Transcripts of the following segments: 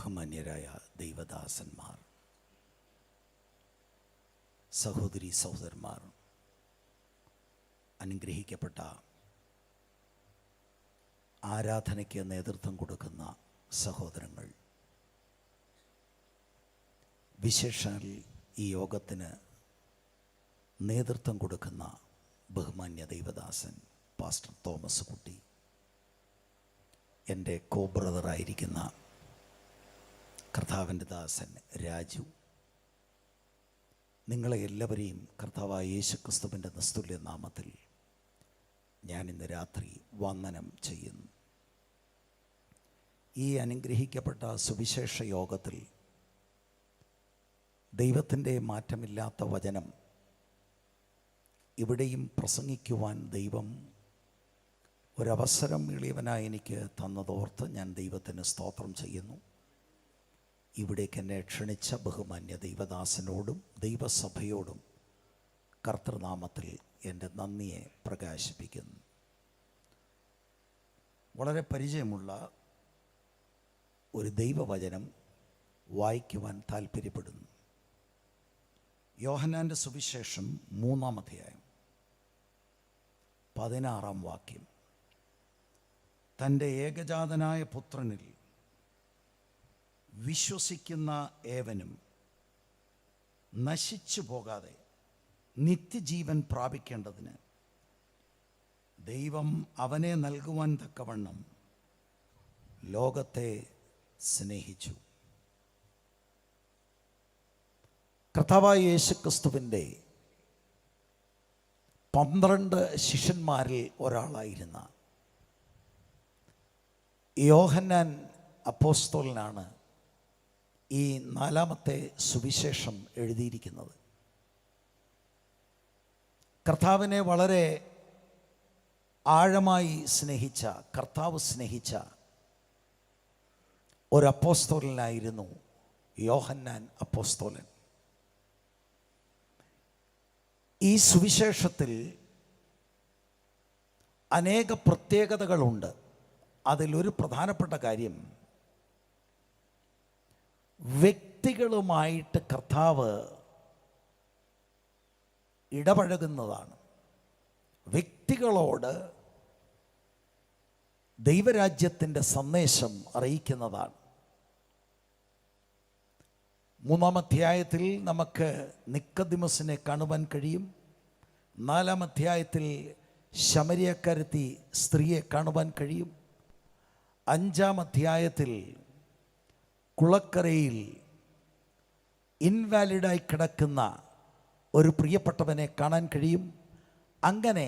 ബഹുമാന്യരായ ദൈവദാസന്മാർ, സഹോദരി സഹോദരന്മാർ, അനുഗ്രഹിക്കപ്പെട്ട ആരാധനയ്ക്ക് നേതൃത്വം കൊടുക്കുന്ന സഹോദരങ്ങൾ, വിശേഷാൽ ഈ യോഗത്തിന് നേതൃത്വം കൊടുക്കുന്ന ബഹുമാന്യ ദൈവദാസൻ പാസ്റ്റർ തോമസ് കുട്ടി, എൻ്റെ കോ ബ്രദറായിരിക്കുന്ന കർത്താവിൻ്റെ ദാസൻ രാജു, നിങ്ങളെ എല്ലാവരെയും കർത്താവായ യേശുക്രിസ്തുവിൻ്റെ നിസ്തുല്യ നാമത്തിൽ ഞാൻ ഇന്ന് രാത്രി വന്ദനം ചെയ്യുന്നു. ഈ അനുഗ്രഹിക്കപ്പെട്ട സുവിശേഷ യോഗത്തിൽ ദൈവത്തിൻ്റെ മാറ്റമില്ലാത്ത വചനം ഇവിടെയും പ്രസംഗിക്കുവാൻ ദൈവം ഒരവസരം എളിയവനായി എനിക്ക് തന്നതോർത്ത് ഞാൻ ദൈവത്തിന് സ്തോത്രം ചെയ്യുന്നു. ഇവിടേക്ക് എന്നെ ക്ഷണിച്ച ബഹുമാന്യ ദൈവദാസനോടും ദൈവസഭയോടും കർത്തൃനാമത്തിൽ എൻ്റെ നന്ദിയെ പ്രകാശിപ്പിക്കുന്നു. വളരെ പരിചയമുള്ള ഒരു ദൈവവചനം വായിക്കുവാൻ താല്പര്യപ്പെടുന്നു. യോഹന്നാൻ്റെ സുവിശേഷം 3-ാം അധ്യായം 16-ാം വാക്യം. തൻ്റെ ഏകജാതനായ പുത്രനിൽ വിശ്വസിക്കുന്ന ഏവനും നശിച്ചു പോകാതെ നിത്യജീവൻ പ്രാപിക്കേണ്ടതിന് ദൈവം അവനെ നൽകുവാൻ തക്കവണ്ണം ലോകത്തെ സ്നേഹിച്ചു. കർത്താവായ യേശുക്രിസ്തുവിൻ്റെ 12 ശിഷ്യന്മാരിൽ ഒരാളായിരുന്ന യോഹന്നാൻ അപ്പോസ്തലനാണ് ഈ 4-ാമത്തെ സുവിശേഷം എഴുതിയിരിക്കുന്നത്. കർത്താവിനെ വളരെ ആഴമായി സ്നേഹിച്ച, കർത്താവ് സ്നേഹിച്ച ഒരു അപ്പോസ്തലനായിരുന്നു യോഹന്നാൻ അപ്പോസ്തലൻ. ഈ സുവിശേഷത്തിൽ അനേക പ്രത്യേകതകളുണ്ട്. അതിലൊരു പ്രധാനപ്പെട്ട കാര്യം, വ്യക്തികളുമായിട്ട് കർത്താവ് ഇടപഴകുന്നതാണ്. വ്യക്തികളോട് ദൈവരാജ്യത്തിൻ്റെ സന്ദേശം അറിയിക്കുന്നതാണ്. 3-ാം അധ്യായത്തിൽ നമുക്ക് നിക്കോദിമസിനെ കാണുവാൻ കഴിയും. 4-ാം അധ്യായത്തിൽ ശമര്യക്കാരത്തി സ്ത്രീയെ കാണുവാൻ കഴിയും. 5-ാം അധ്യായത്തിൽ കുളക്കരയിൽ ഇൻവാലിഡായി കിടക്കുന്ന ഒരു പ്രിയപ്പെട്ടവനെ കാണാൻ കഴിയും. അങ്ങനെ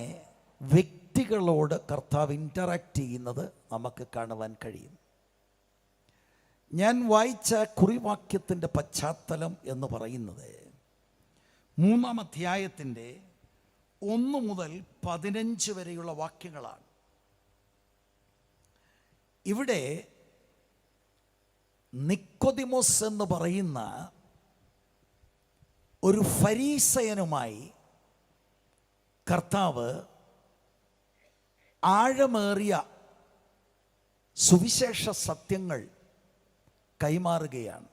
വ്യക്തികളോട് കർത്താവ് ഇൻ്ററാക്റ്റ് ചെയ്യുന്നത് നമുക്ക് കാണുവാൻ കഴിയും. ഞാൻ വായിച്ച കുറിവാക്യത്തിൻ്റെ പശ്ചാത്തലം എന്ന് പറയുന്നത് 3-ാം അധ്യായത്തിൻ്റെ 1 മുതൽ 15 വരെയുള്ള വാക്യങ്ങളാണ്. ഇവിടെ നിക്കോദിമോസ് എന്ന് പറയുന്ന ഒരു ഫരീസയനുമായി കർത്താവ് ആഴമേറിയ സുവിശേഷ സത്യങ്ങൾ കൈമാറുകയാണ്.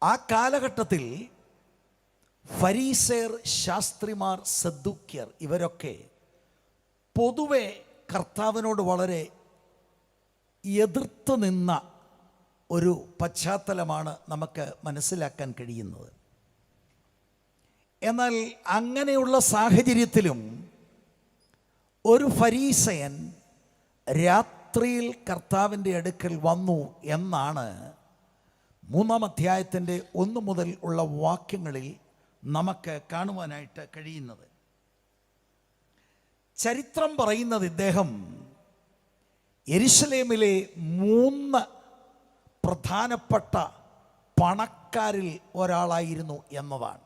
ആ കാലഘട്ടത്തിൽ ഫരീസയർ, ശാസ്ത്രിമാർ, സദ്ദൂക്യർ ഇവരൊക്കെ പൊതുവെ കർത്താവിനോട് വളരെ എതിർത്ത് നിന്ന ഒരു പശ്ചാത്തലമാണ് നമുക്ക് മനസ്സിലാക്കാൻ കഴിയുന്നത്. എന്നാൽ അങ്ങനെയുള്ള സാഹചര്യത്തിലും ഒരു ഫരീസയൻ രാത്രിയിൽ കർത്താവിൻ്റെ അടുക്കൽ വന്നു എന്നാണ് 3-ാം അധ്യായത്തിൻ്റെ 1 മുതൽ ഉള്ള വാക്യങ്ങളിൽ നമുക്ക് കാണുവാനായിട്ട് കഴിയുന്നത്. ചരിത്രം പറയുന്നത് ഇദ്ദേഹം യെരുശലേമിലെ 3 പ്രധാനപ്പെട്ട പണക്കാരിൽ ഒരാളായിരുന്നു എന്നതാണ്.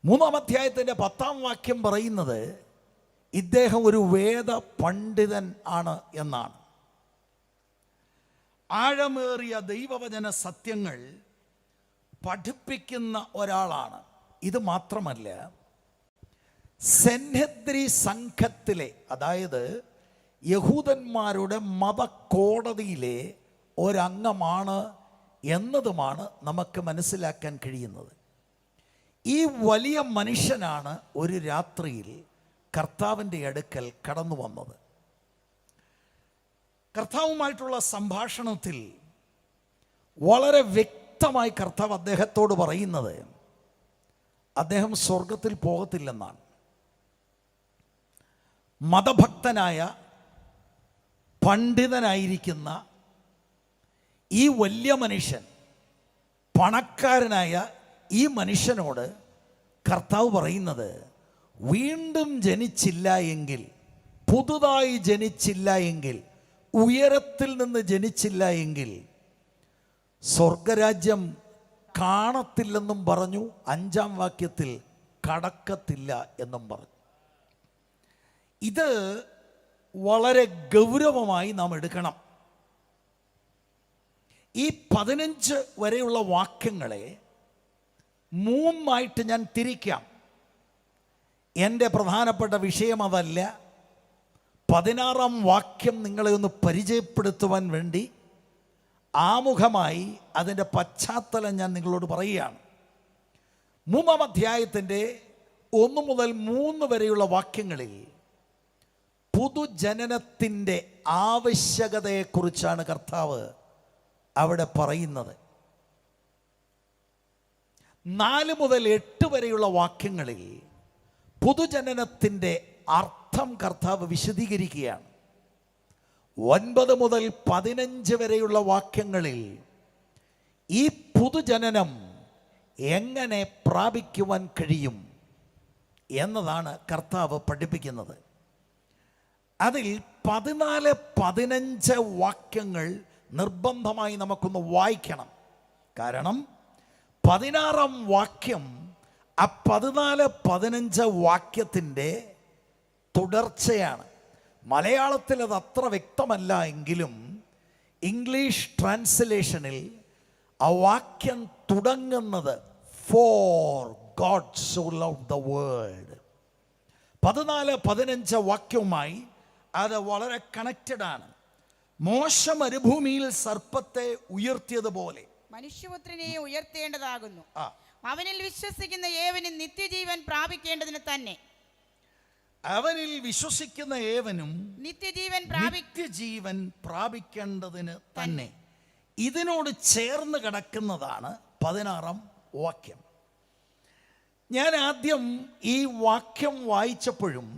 3-ാം അധ്യായത്തിൻ്റെ 10-ാം വാക്യം പറയുന്നത് ഇദ്ദേഹം ഒരു വേദ പണ്ഡിതൻ ആണ് എന്നാണ്. ആഴമേറിയ ദൈവവചന സത്യങ്ങൾ പഠിപ്പിക്കുന്ന ഒരാളാണ്. ഇത് മാത്രമല്ല, സെൻഹദ്രി സംഘത്തിലെ, അതായത് യഹൂദന്മാരുടെ മതകോടതിയിലെ ഒരംഗമാണ് എന്നതുമാണ് നമുക്ക് മനസ്സിലാക്കാൻ കഴിയുന്നത്. ഈ വലിയ മനുഷ്യനാണ് ഒരു രാത്രിയിൽ കർത്താവിൻ്റെ അടുക്കൽ കടന്നു വന്നത്. കർത്താവുമായിട്ടുള്ള സംഭാഷണത്തിൽ വളരെ വ്യക്തമായി കർത്താവ് അദ്ദേഹത്തോട് പറയുന്നത് അദ്ദേഹം സ്വർഗത്തിൽ പോകത്തില്ലെന്നാണ്. മതഭക്തനായ പണ്ഡിതനായിരിക്കുന്ന ഈ വലിയ മനുഷ്യൻ, പണക്കാരനായ ഈ മനുഷ്യനോട് കർത്താവ് പറയുന്നത്, വീണ്ടും ജനിച്ചില്ല എങ്കിൽ, പുതുതായി ജനിച്ചില്ല എങ്കിൽ, ഉയരത്തിൽ നിന്ന് ജനിച്ചില്ല എങ്കിൽ സ്വർഗരാജ്യം കാണത്തില്ലെന്നും പറഞ്ഞു. 5-ാം വാക്യത്തിൽ കടക്കത്തില്ല എന്നും പറഞ്ഞു. ഇത് വളരെ ഗൗരവമായി നാം എടുക്കണം. ഈ 15 വരെയുള്ള വാക്യങ്ങളെ 3 ഞാൻ തിരിക്കാം. എൻ്റെ പ്രധാനപ്പെട്ട വിഷയം അതല്ല. 16-ാം വാക്യം നിങ്ങളെ ഒന്ന് പരിചയപ്പെടുത്തുവാൻ വേണ്ടി ആമുഖമായി അതിൻ്റെ പശ്ചാത്തലം ഞാൻ നിങ്ങളോട് പറയുകയാണ്. 3-ാം അധ്യായത്തിൻ്റെ 1 മുതൽ 3 വരെയുള്ള വാക്യങ്ങളിൽ പുതുജനനത്തിൻ്റെ ആവശ്യകതയെക്കുറിച്ചാണ് കർത്താവ് അവിടെ പറയുന്നത്. 4 മുതൽ 8 വരെയുള്ള വാക്യങ്ങളിൽ പുതുജനനത്തിൻ്റെ അർത്ഥം കർത്താവ് വിശദീകരിക്കുകയാണ്. 9 മുതൽ 15 വരെയുള്ള വാക്യങ്ങളിൽ ഈ പുതുജനനം എങ്ങനെ പ്രാപിക്കുവാൻ കഴിയും എന്നതാണ് കർത്താവ് പഠിപ്പിക്കുന്നത്. അതിൽ 14-15 വാക്യങ്ങൾ നിർബന്ധമായി നമുക്കൊന്ന് വായിക്കണം. കാരണം 16-ാം വാക്യം ആ 14-15 വാക്യത്തിൻ്റെ തുടർച്ചയാണ്. മലയാളത്തിൽ അത് അത്ര വ്യക്തമല്ല എങ്കിലും ഇംഗ്ലീഷ് ട്രാൻസ്ലേഷനിൽ ആ വാക്യം തുടങ്ങുന്നത് for God so loved the world. 14-15 വാക്യവുമായി അത് വളരെ കണക്റ്റഡ് ആണ്. മോശ മരുഭൂമിയിൽ സർപ്പത്തെ ഉയർത്തിയതുപോലെ മനുഷ്യപുത്രനെ ഉയർത്തേണ്ടതാകുന്നു. അവനിൽ വിശ്വസിക്കുന്ന ഏവനും നിത്യജീവൻ പ്രാപിക്കേണ്ടതിന് തന്നെ. അവനിൽ വിശ്വസിക്കുന്ന ഏവനും നിത്യജീവൻ പ്രാപിക്കേണ്ടതിന് തന്നെ. ഇതിനോട് ചേർന്ന് കിടക്കുന്നതാണ് 16-ാം വാക്യം. ഞാൻ ആദ്യം ഈ വാക്യം വായിച്ചപ്പോഴും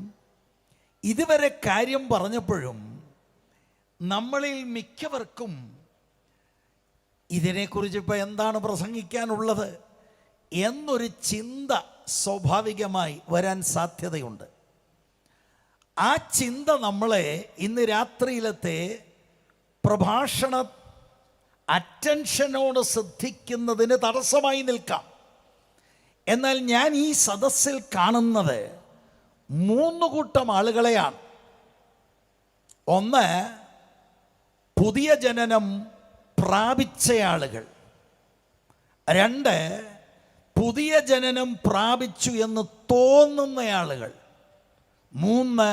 ഇതുവരെ കാര്യം പറഞ്ഞപ്പോഴും നമ്മളിൽ മിക്കവർക്കും ഇതിനെക്കുറിച്ച് ഇപ്പോൾ എന്താണ് പ്രസംഗിക്കാനുള്ളത് എന്നൊരു ചിന്ത സ്വാഭാവികമായി വരാൻ സാധ്യതയുണ്ട്. ആ ചിന്ത നമ്മളെ ഇന്ന് രാത്രിയിലത്തെ പ്രഭാഷണ അറ്റൻഷനോട് ശ്രദ്ധിക്കുന്നതിന് തടസ്സമായി നിൽക്കാം. എന്നാൽ ഞാൻ ഈ സദസ്സിൽ കാണുന്നത് 3 കൂട്ടം ആളുകളെയാണ്. ഒന്ന്, പുതിയ ജനനം പ്രാപിച്ച ആളുകൾ. 2, പുതിയ ജനനം പ്രാപിച്ചു എന്ന് തോന്നുന്ന ആളുകൾ. 3,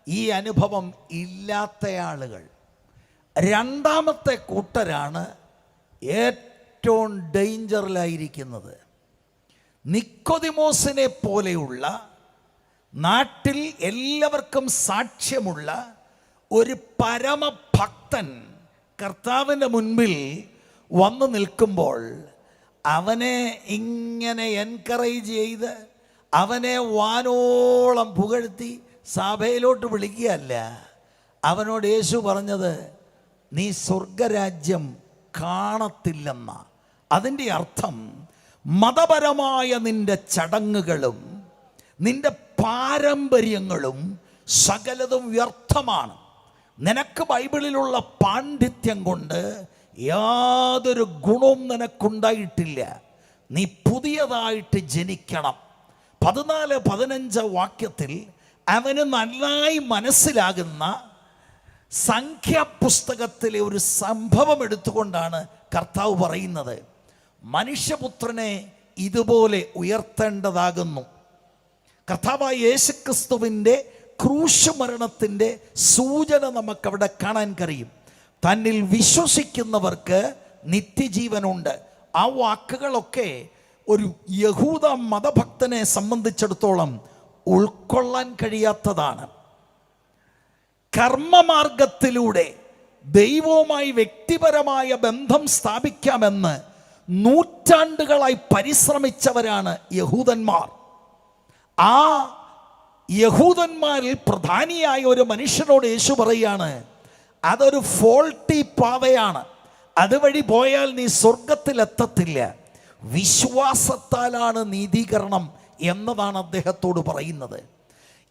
ഈ അനുഭവം ഇല്ലാത്ത ആളുകൾ. 2ാമത്തെ കൂട്ടരാണ് ഏറ്റവും ഡേഞ്ചറിലായിരിക്കുന്നത്. നിക്കോദിമോസിനെ പോലെയുള്ള നാട്ടിൽ എല്ലാവർക്കും സാക്ഷ്യമുള്ള ഒരു പരമഭക്തൻ കർത്താവിൻ്റെ മുൻപിൽ വന്നു നിൽക്കുമ്പോൾ അവനെ ഇങ്ങനെ എൻകറേജ് ചെയ്ത് അവനെ വാനോളം പുകഴ്ത്തി സഭയിലോട്ട് വിളിക്കുകയല്ല. അവനോട് യേശു പറഞ്ഞത്, നീ സ്വർഗരാജ്യം കാണത്തില്ലെന്ന. അതിൻ്റെ അർത്ഥം മതപരമായ നിന്റെ ചടങ്ങുകളും നിന്റെ പാരമ്പര്യങ്ങളും സകലതും വ്യർത്ഥമാണ്. നിനക്ക് ബൈബിളിലുള്ള പാണ്ഡിത്യം കൊണ്ട് യാതൊരു ഗുണവും നിനക്കുണ്ടായിട്ടില്ല. നീ പുതിയതായിട്ട് ജനിക്കണം. 14-15 വാക്യത്തിൽ അവന് നന്നായി മനസ്സിലാകുന്ന സംഖ്യാപുസ്തകത്തിലെ ഒരു സംഭവം എടുത്തുകൊണ്ടാണ് കർത്താവ് പറയുന്നത്, മനുഷ്യപുത്രനെ ഇതുപോലെ ഉയർത്തേണ്ടതാകുന്നു. കർത്താവായ യേശുക്രിസ്തുവിൻ്റെ ക്രൂശ് മരണത്തിൻ്റെ സൂചന നമുക്കവിടെ കാണാൻ കഴിയും. തന്നിൽ വിശ്വസിക്കുന്നവർക്ക് നിത്യജീവനുണ്ട്. ആ വാക്കുകളൊക്കെ ഒരു യഹൂദ മതഭക്തനെ സംബന്ധിച്ചിടത്തോളം ഉൾക്കൊള്ളാൻ കഴിയാത്തതാണ്. കർമ്മമാർഗത്തിലൂടെ ദൈവവുമായി വ്യക്തിപരമായ ബന്ധം സ്ഥാപിക്കാമെന്ന് നൂറ്റാണ്ടുകളായി പരിശ്രമിച്ചവരാണ് യഹൂദന്മാർ. ആ യഹൂദന്മാരിൽ പ്രധാനിയായ ഒരു മനുഷ്യനോട് യേശു പറയാണ്, അതൊരു ഫോൾട്ടി പാതയാണ്, അതുവഴി പോയാൽ നീ സ്വർഗത്തിലെത്തത്തില്ല, വിശ്വാസത്താലാണ് നീതീകരണം എന്നതാണ് അദ്ദേഹത്തോട് പറയുന്നത്.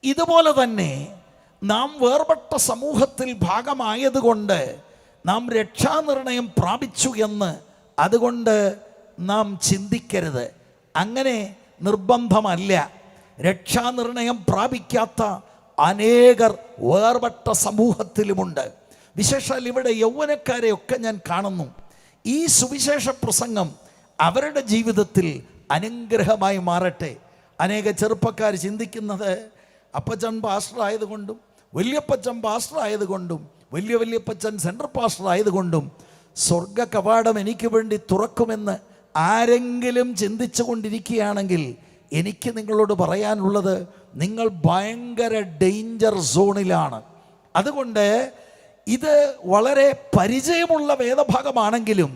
ഇതുപോലെ തന്നെ നാം വേർപെട്ട സമൂഹത്തിൽ ഭാഗമായതുകൊണ്ട് നാം രക്ഷാനിർണയം പ്രാപിച്ചു എന്ന് അതുകൊണ്ട് നാം ചിന്തിക്കരുത്. അങ്ങനെ നിർബന്ധമല്ല. രക്ഷാനിർണയം പ്രാപിക്കാത്ത അനേകർ വേർപെട്ട സമൂഹത്തിലുമുണ്ട്. വിശേഷാൽ ഇവിടെ യൗവനക്കാരെയൊക്കെ ഞാൻ കാണുന്നു. ഈ സുവിശേഷ പ്രസംഗം അവരുടെ ജീവിതത്തിൽ അനുഗ്രഹമായി മാറട്ടെ. അനേക ചെറുപ്പക്കാർ ചിന്തിക്കുന്നത് അപ്പച്ചൻ പാസ്റ്റർ ആയതുകൊണ്ടും വല്യപ്പച്ചൻ പാസ്റ്റർ ആയതുകൊണ്ടും വല്യപ്പച്ചൻ സെൻട്രൽ പാസ്റ്റർ ആയതുകൊണ്ടും സ്വർഗ കവാടം എനിക്ക് വേണ്ടി തുറക്കുമെന്ന് ആരെങ്കിലും ചിന്തിച്ചു കൊണ്ടിരിക്കുകയാണെങ്കിൽ എനിക്ക് നിങ്ങളോട് പറയാനുള്ളത്, നിങ്ങൾ ഭയങ്കര ഡേഞ്ചർ സോണിലാണ്. അതുകൊണ്ട് ഇത് വളരെ പരിചയമുള്ള വേദഭാഗമാണെങ്കിലും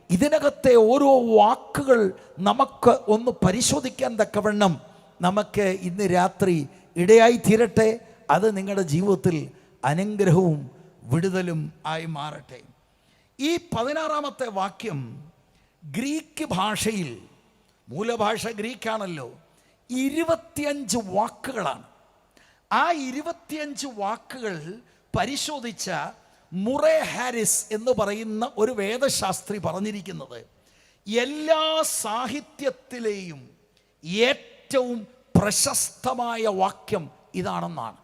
ഇതിനകത്തെ ഓരോ വാക്കുകൾ നമുക്ക് ഒന്ന് പരിശോധിക്കാൻ തക്കവണ്ണം നമുക്ക് ഇന്ന് രാത്രി ഇടയായി തീരട്ടെ. അത് നിങ്ങളുടെ ജീവിതത്തിൽ അനുഗ്രഹവും വിടുതലും ആയി മാറട്ടെ. ഈ 16-ാമത്തെ വാക്യം ഗ്രീക്ക് ഭാഷയിൽ, മൂലഭാഷ ഗ്രീക്കാണല്ലോ, 25 വാക്കുകളാണ്. ആ 25 വാക്കുകൾ പരിശോധിച്ച മുറേ ഹാരിസ് എന്ന് പറയുന്ന ഒരു വേദശാസ്ത്രി പറഞ്ഞിരിക്കുന്നത്, എല്ലാ സാഹിത്യത്തിലെയും ഏറ്റവും പ്രശസ്തമായ വാക്യം ഇതാണെന്നാണ്.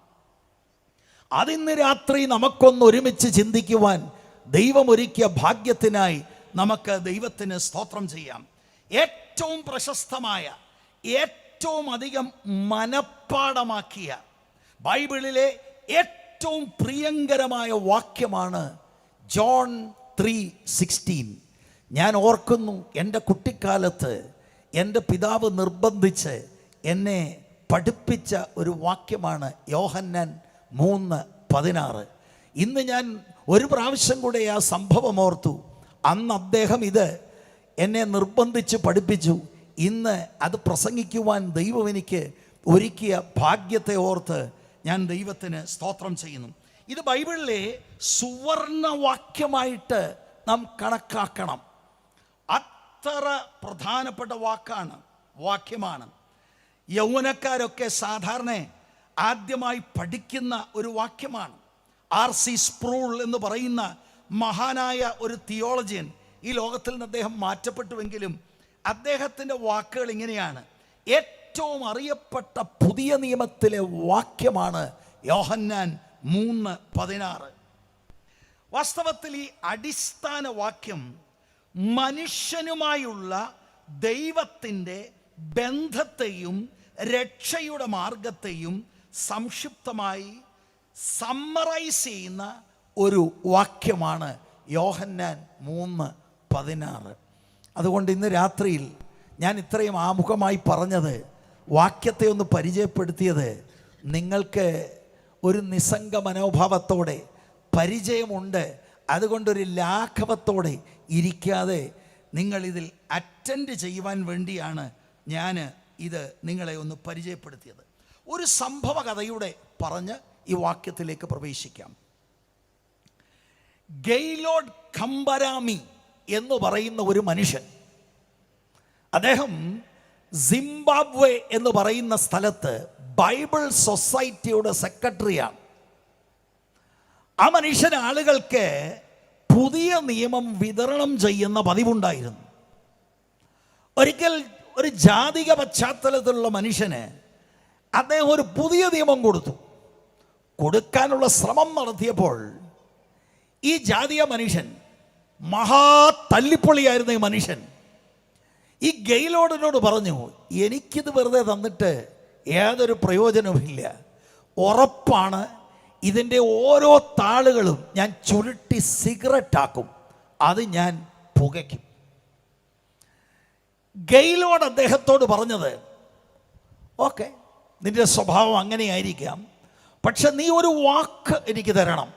അതിന്ന് രാത്രി നമുക്കൊന്ന് ഒരുമിച്ച് ചിന്തിക്കുവാൻ ദൈവമൊരുക്കിയ ഭാഗ്യത്തിനായി നമുക്ക് ദൈവത്തിന് സ്തോത്രം ചെയ്യാം. ഏറ്റവും പ്രശസ്തമായ, ഏറ്റവും അധികം മനപ്പാടമാക്കിയ, ബൈബിളിലെ ഏറ്റവും പ്രിയങ്കരമായ വാക്യമാണ് ജോൺ 3:16. ഞാൻ ഓർക്കുന്നു, എൻ്റെ കുട്ടിക്കാലത്ത് എൻ്റെ പിതാവ് നിർബന്ധിച്ച് എന്നെ പഠിപ്പിച്ച ഒരു വാക്യമാണ് യോഹന്നാൻ 3:16. ഇന്ന് ഞാൻ ഒരു പ്രാവശ്യം കൂടെ ആ സംഭവം ഓർത്തു. അന്ന് അദ്ദേഹം ഇത് എന്നെ നിർബന്ധിച്ച് പഠിപ്പിച്ചു. ഇന്ന് അത് പ്രസംഗിക്കുവാൻ ദൈവം എനിക്ക് ഒരുക്കിയ ഭാഗ്യത്തെ ഓർത്ത് ഞാൻ ദൈവത്തിന് സ്തോത്രം ചെയ്യുന്നു. ഇത് ബൈബിളിലെ സുവർണവാക്യമായിട്ട് നാം കണക്കാക്കണം. അത്ര പ്രധാനപ്പെട്ട വാക്യമാണ്. യൗവനക്കാരൊക്കെ സാധാരണ ആദ്യമായി പഠിക്കുന്ന ഒരു വാക്യമാണ്. R.C. സ്പ്രൂൾ എന്ന് പറയുന്ന മഹാനായ ഒരു തിയോളജിയൻ, ഈ ലോകത്തിൽ നിന്ന് അദ്ദേഹം മാറ്റപ്പെട്ടുവെങ്കിലും അദ്ദേഹത്തിൻ്റെ വാക്കുകൾ ഇങ്ങനെയാണ്. ഏറ്റവും അറിയപ്പെട്ട പുതിയ നിയമത്തിലെ വാക്യമാണ് യോഹന്നാൻ 3:16. വാസ്തവത്തിൽ ഈ അടിസ്ഥാന വാക്യം മനുഷ്യനുമായുള്ള ദൈവത്തിൻ്റെ ബന്ധത്തെയും രക്ഷയുടെ മാർഗത്തെയും സംക്ഷിപ്തമായി സമ്മറൈസ് ചെയ്യുന്ന ഒരു വാക്യമാണ് യോഹന്നാൻ 3:16. അതുകൊണ്ട് ഇന്ന് രാത്രിയിൽ ഞാൻ ഇത്രയും ആമുഖമായി പറഞ്ഞത്, വാക്യത്തെ ഒന്ന് പരിചയപ്പെടുത്തിയത്, നിങ്ങൾക്ക് ഒരു നിസ്സംഗ മനോഭാവത്തോടെ പരിചയമുണ്ട്, അതുകൊണ്ടൊരു ലാഘവത്തോടെ ഇരിക്കാതെ നിങ്ങളിതിൽ അറ്റൻഡ് ചെയ്യുവാൻ വേണ്ടിയാണ് ഞാൻ ഇത് നിങ്ങളെ ഒന്ന് പരിചയപ്പെടുത്തിയത്. ഒരു സംഭവ കഥയുടെ പറഞ്ഞ് ഈ വാക്യത്തിലേക്ക് പ്രവേശിക്കാം. ഗെയ്ലോഡ് ഖംബരാമി എന്ന് പറയുന്ന ഒരു മനുഷ്യൻ, അദ്ദേഹം സിംബാബ്വെ എന്ന് പറയുന്ന സ്ഥലത്ത് ബൈബിൾ സൊസൈറ്റിയുടെ സെക്രട്ടറിയാണ്. ആ മനുഷ്യൻ ആളുകൾക്ക് പുതിയ നിയമം വിതരണം ചെയ്യുന്ന പതിവുണ്ടായിരുന്നു. ഒരിക്കൽ ഒരു ജാതിക പശ്ചാത്തലത്തിലുള്ള മനുഷ്യന് അദ്ദേഹം ഒരു പുതിയ നിയമം കൊടുക്കാനുള്ള ശ്രമം നടത്തിയപ്പോൾ ഈ ജാതിക മനുഷ്യൻ, മഹാ തല്ലിപ്പൊളിയായിരുന്ന ഈ മനുഷ്യൻ, ഈ ഗെയ്ലോഡിനോട് പറഞ്ഞു, എനിക്കിത് വെറുതെ തന്നിട്ട് യാതൊരു പ്രയോജനവുമില്ല, ഉറപ്പാണ്, ഇതിൻ്റെ ഓരോ താളുകളും ഞാൻ ചുരുട്ടി സിഗരറ്റാക്കും, അത് ഞാൻ പുകയ്ക്കും. ഗെയിലോട് അദ്ദേഹത്തോട് പറഞ്ഞത്, ഓക്കെ, നിന്റെ സ്വഭാവം അങ്ങനെയായിരിക്കാം, പക്ഷെ നീ ഒരു വാക്ക് എനിക്ക് തരണം.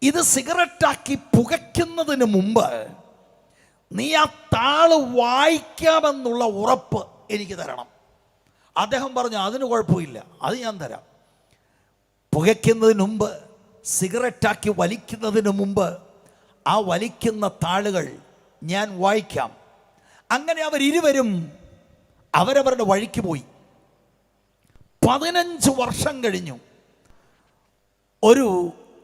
ഇത് സിഗരറ്റാക്കി പുകയ്ക്കുന്നതിന് മുമ്പ് നീ ആ താള് വായിക്കാമെന്നുള്ള ഉറപ്പ് എനിക്ക് തരണം. അദ്ദേഹം പറഞ്ഞു, അതിന് കുഴപ്പമില്ല, അത് ഞാൻ തരാം. പുകയ്ക്കുന്നതിന് മുമ്പ്, സിഗരറ്റാക്കി വലിക്കുന്നതിന് മുമ്പ് ആ വലിക്കുന്ന താളുകൾ ഞാൻ വായിക്കാം. അങ്ങനെ അവരിരുവരും അവരവരുടെ വഴിക്ക് പോയി. 15 വർഷം കഴിഞ്ഞു. ഒരു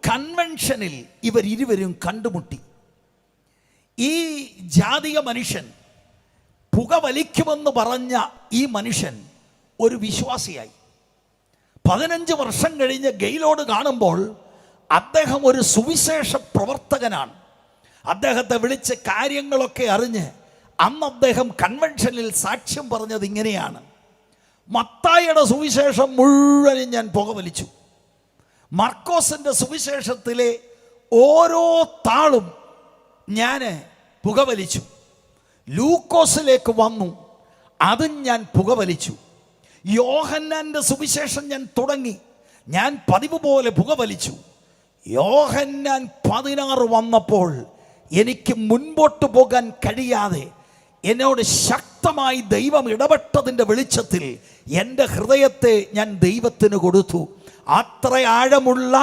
കൺവെൻഷനിൽ ഇവരിരുവരും കണ്ടുമുട്ടി. ഈ ജാതിക മനുഷ്യൻ, പുക വലിക്കുമെന്ന് പറഞ്ഞ ഈ മനുഷ്യൻ ഒരു വിശ്വാസിയായി. 15 വർഷം കഴിഞ്ഞ് ഗെയിലോട് കാണുമ്പോൾ അദ്ദേഹം ഒരു സുവിശേഷ പ്രവർത്തകനാണ്. അദ്ദേഹത്തെ വിളിച്ച് കാര്യങ്ങളൊക്കെ അറിഞ്ഞ് അന്ന് അദ്ദേഹം കൺവെൻഷനിൽ സാക്ഷ്യം പറഞ്ഞത് ഇങ്ങനെയാണ്: മത്തായിയുടെ സുവിശേഷം മുഴുവനും ഞാൻ പുകവലിച്ചു, മർക്കോസിൻ്റെ സുവിശേഷത്തിലെ ഓരോ താളും ഞാൻ പുകവലിച്ചു, ലൂക്കോസിലേക്ക് വന്നു, അതും ഞാൻ പുകവലിച്ചു, യോഹന്നാൻ്റെ സുവിശേഷം ഞാൻ തുടങ്ങി, ഞാൻ പതിവ് പോലെ പുകവലിച്ചു. യോഹന്നാൻ 16 വന്നപ്പോൾ എനിക്ക് മുൻപോട്ട് പോകാൻ കഴിയാതെ എന്നോട് ശക്തമായി ദൈവം ഇടപെട്ടതിൻ്റെ വെളിച്ചത്തിൽ എൻ്റെ ഹൃദയത്തെ ഞാൻ ദൈവത്തിന് കൊടുത്തു. അത്ര ആഴമുള്ള,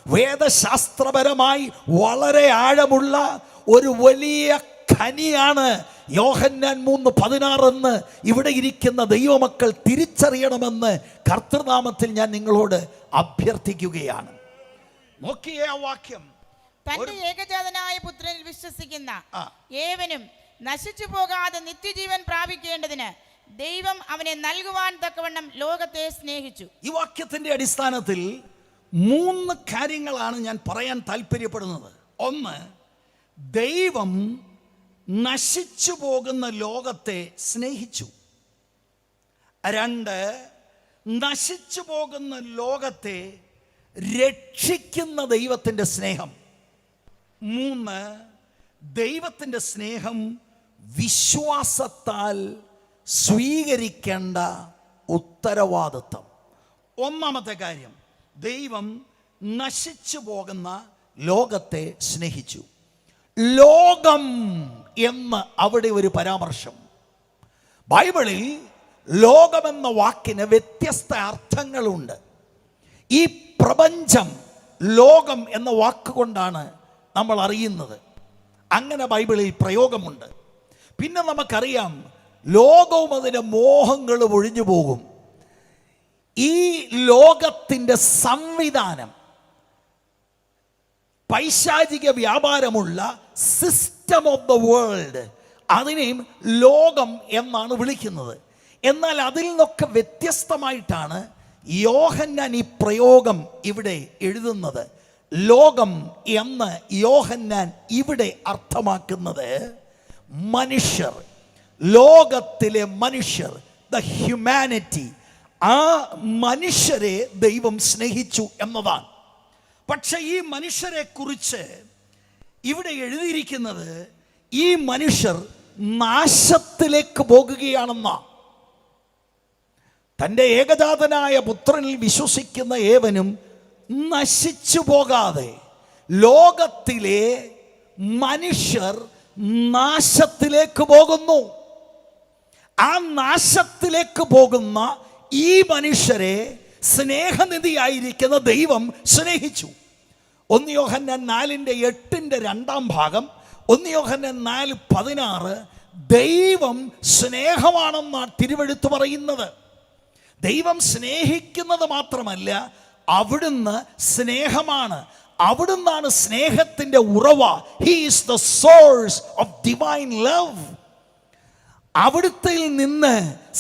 വേദശാസ്ത്രപരമായി വളരെ ആഴമുള്ള ഒരു വലിയ ഖനിയാണ് യോഹന്നാൻ 3:16 എന്ന് ഇവിടെ ഇരിക്കുന്ന ദൈവമക്കൾ തിരിച്ചറിയണമെന്ന് കർത്തൃനാമത്തിൽ ഞാൻ നിങ്ങളോട് അഭ്യർത്ഥിക്കുകയാണ്. നോക്കിയേ ആ വാക്യം. തന്റെ ഏകജാതനായ പുത്രനിൽ വിശ്വസിക്കുന്ന ഏവനും നശിച്ചു പോകാതെ നിത്യജീവൻ പ്രാപിക്കേണ്ടതിന് ദൈവം അവനെ നൽകുവാൻ തക്കവണ്ണം ലോകത്തെ സ്നേഹിച്ചു. ഈ വാക്യത്തിന്റെ അടിസ്ഥാനത്തിൽ 3 കാര്യങ്ങളാണ് ഞാൻ പറയാൻ താല്പര്യപ്പെടുന്നത്. ഒന്ന്, ദൈവം നശിച്ചു പോകുന്ന ലോകത്തെ സ്നേഹിച്ചു. 2, നശിച്ചു പോകുന്ന ലോകത്തെ രക്ഷിക്കുന്ന ദൈവത്തിൻ്റെ സ്നേഹം. 3, ദൈവത്തിൻ്റെ സ്നേഹം വിശ്വാസത്താൽ സ്വീകരിക്കേണ്ട ഉത്തരവാദിത്വം. ഒന്നാമത്തെ കാര്യം, ദൈവം നശിച്ചു പോകുന്ന ലോകത്തെ സ്നേഹിച്ചു. ലോകം എന്ന് അവിടെ ഒരു പരാമർശം. ബൈബിളിൽ ലോകമെന്ന വാക്കിന് വ്യത്യസ്ത അർത്ഥങ്ങളുണ്ട്. ഈ പ്രപഞ്ചം ലോകം എന്ന വാക്കുകൊണ്ടാണ് നമ്മൾ അറിയുന്നത്. അങ്ങനെ ബൈബിളിൽ പ്രയോഗമുണ്ട്. പിന്നെ നമുക്കറിയാം, ലോകവും അതിൻ്റെ മോഹങ്ങളും ഒഴിഞ്ഞു പോകും. ഈ ലോകത്തിൻ്റെ സംവിധാനം, പൈശാചിക വ്യാപാരമുള്ള സിസ്റ്റം ഓഫ് ദ വേൾഡ്, അതിനെയും ലോകം എന്നാണ് വിളിക്കുന്നത്. എന്നാൽ അതിൽ നിന്നൊക്കെ വ്യത്യസ്തമായിട്ടാണ് യോഹന്നാൻ ഈ പ്രയോഗം ഇവിടെ എഴുതുന്നത്. ലോകം എന്ന് യോഹന്നാൻ ഇവിടെ അർത്ഥമാക്കുന്നത് മനുഷ്യർ, ലോകത്തിലെ മനുഷ്യർ, ദ ഹ്യൂമാനിറ്റി. ആ മനുഷ്യരെ ദൈവം സ്നേഹിച്ചു എന്നതാണ്. പക്ഷെ ഈ മനുഷ്യരെ കുറിച്ച് ഇവിടെ എഴുതിയിരിക്കുന്നത് ഈ മനുഷ്യർ നാശത്തിലേക്ക് പോകുകയാണെന്നാ. തൻ്റെ ഏകജാതനായ പുത്രനിൽ വിശ്വസിക്കുന്ന ഏവനും നശിച്ചു പോകാതെ, ലോകത്തിലെ മനുഷ്യർ നാശത്തിലേക്ക് പോകുന്നു. ആ നാശത്തിലേക്ക് പോകുന്ന ഈ മനുഷ്യരെ സ്നേഹനിധിയായിരിക്കുന്ന ദൈവം സ്നേഹിച്ചു. 1 യോഹന്നാൻ 4:8 രണ്ടാം ഭാഗം, 1 യോഹന്നാൻ 4:16, ദൈവം സ്നേഹമാണെന്നാണ് തിരുവെഴുത്ത് പറയുന്നത്. ദൈവം സ്നേഹിക്കുന്നത് മാത്രമല്ല, അവിടുന്ന് സ്നേഹമാണ്. അവിടുന്നാണ് സ്നേഹത്തിൻ്റെ ഉറവ. He is the source of divine love. അവിടുത്തെ നിന്ന്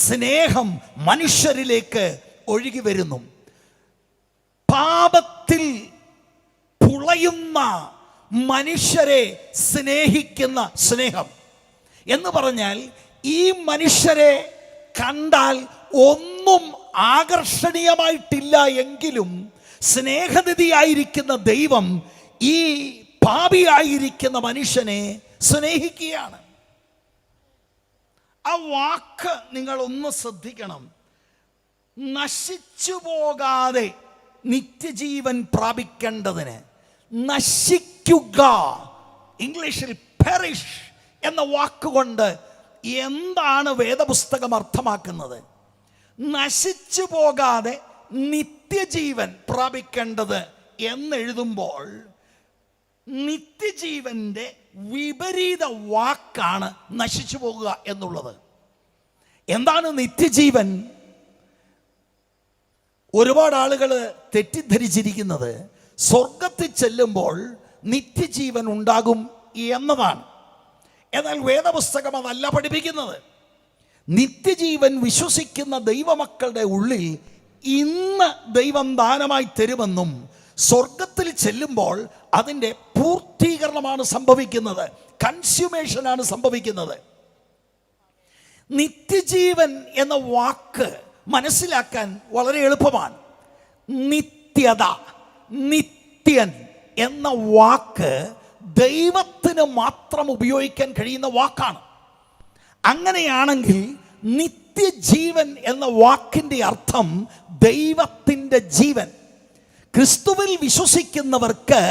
സ്നേഹം മനുഷ്യരിലേക്ക് ഒഴുകി വരുന്നു. പാപത്തിൽ പുളയുന്ന മനുഷ്യരെ സ്നേഹിക്കുന്ന സ്നേഹം എന്ന് പറഞ്ഞാൽ, ഈ മനുഷ്യരെ കണ്ടാൽ ഒന്നും ഒന്നും ആകർഷണീയമായിട്ടില്ല എങ്കിലും സ്നേഹനിധിയായിരിക്കുന്ന ദൈവം ഈ പാപിയായിരിക്കുന്ന മനുഷ്യനെ സ്നേഹിക്കുകയാണ്. ആ വാക്ക് നിങ്ങൾ ഒന്ന് ശ്രദ്ധിക്കണം. നശിച്ചു പോകാതെ നിത്യജീവൻ പ്രാപിക്കേണ്ടതിന്, നശിക്കുക, ഇംഗ്ലീഷിൽ പെറിഷ് എന്ന വാക്കുകൊണ്ട് എന്താണ് വേദപുസ്തകം അർത്ഥമാക്കുന്നത്? നശിച്ചു പോകാതെ നിത്യജീവൻ പ്രാപിക്കേണ്ടത് എന്നെഴുതുമ്പോൾ നിത്യജീവന്റെ വിപരീത വാക്കാണ് നശിച്ചു പോകുക എന്നുള്ളത്. എന്താണ് നിത്യജീവൻ? ഒരുപാട് ആളുകൾ തെറ്റിദ്ധരിച്ചിരിക്കുന്നത് സ്വർഗത്തിൽ ചെല്ലുമ്പോൾ നിത്യജീവൻ ഉണ്ടാകും എന്നതാണ്. എന്നാൽ വേദപുസ്തകം അതല്ല പഠിപ്പിക്കുന്നത്. നിത്യജീവൻ വിശ്വസിക്കുന്ന ദൈവമക്കളുടെ ഉള്ളിൽ ഇന്ന് ദൈവം ദാനമായി തരുമെന്നും സ്വർഗത്തിൽ ചെല്ലുമ്പോൾ അതിൻ്റെ പൂർത്തീകരണമാണ് സംഭവിക്കുന്നത്, കൺസ്യൂമേഷനാണ് സംഭവിക്കുന്നത്. നിത്യജീവൻ എന്ന വാക്ക് മനസ്സിലാക്കാൻ വളരെ എളുപ്പമാണ്. നിത്യത, നിത്യൻ എന്ന വാക്ക് ദൈവത്തിന് മാത്രം ഉപയോഗിക്കാൻ കഴിയുന്ന വാക്കാണ്. അങ്ങനെയാണെങ്കിൽ നിത്യജീവൻ എന്ന വാക്കിൻ്റെ അർത്ഥം ദൈവത്തിൻ്റെ ജീവൻ. ക്രിസ്തുവിൽ വിശ്വസിക്കുന്നവർക്ക്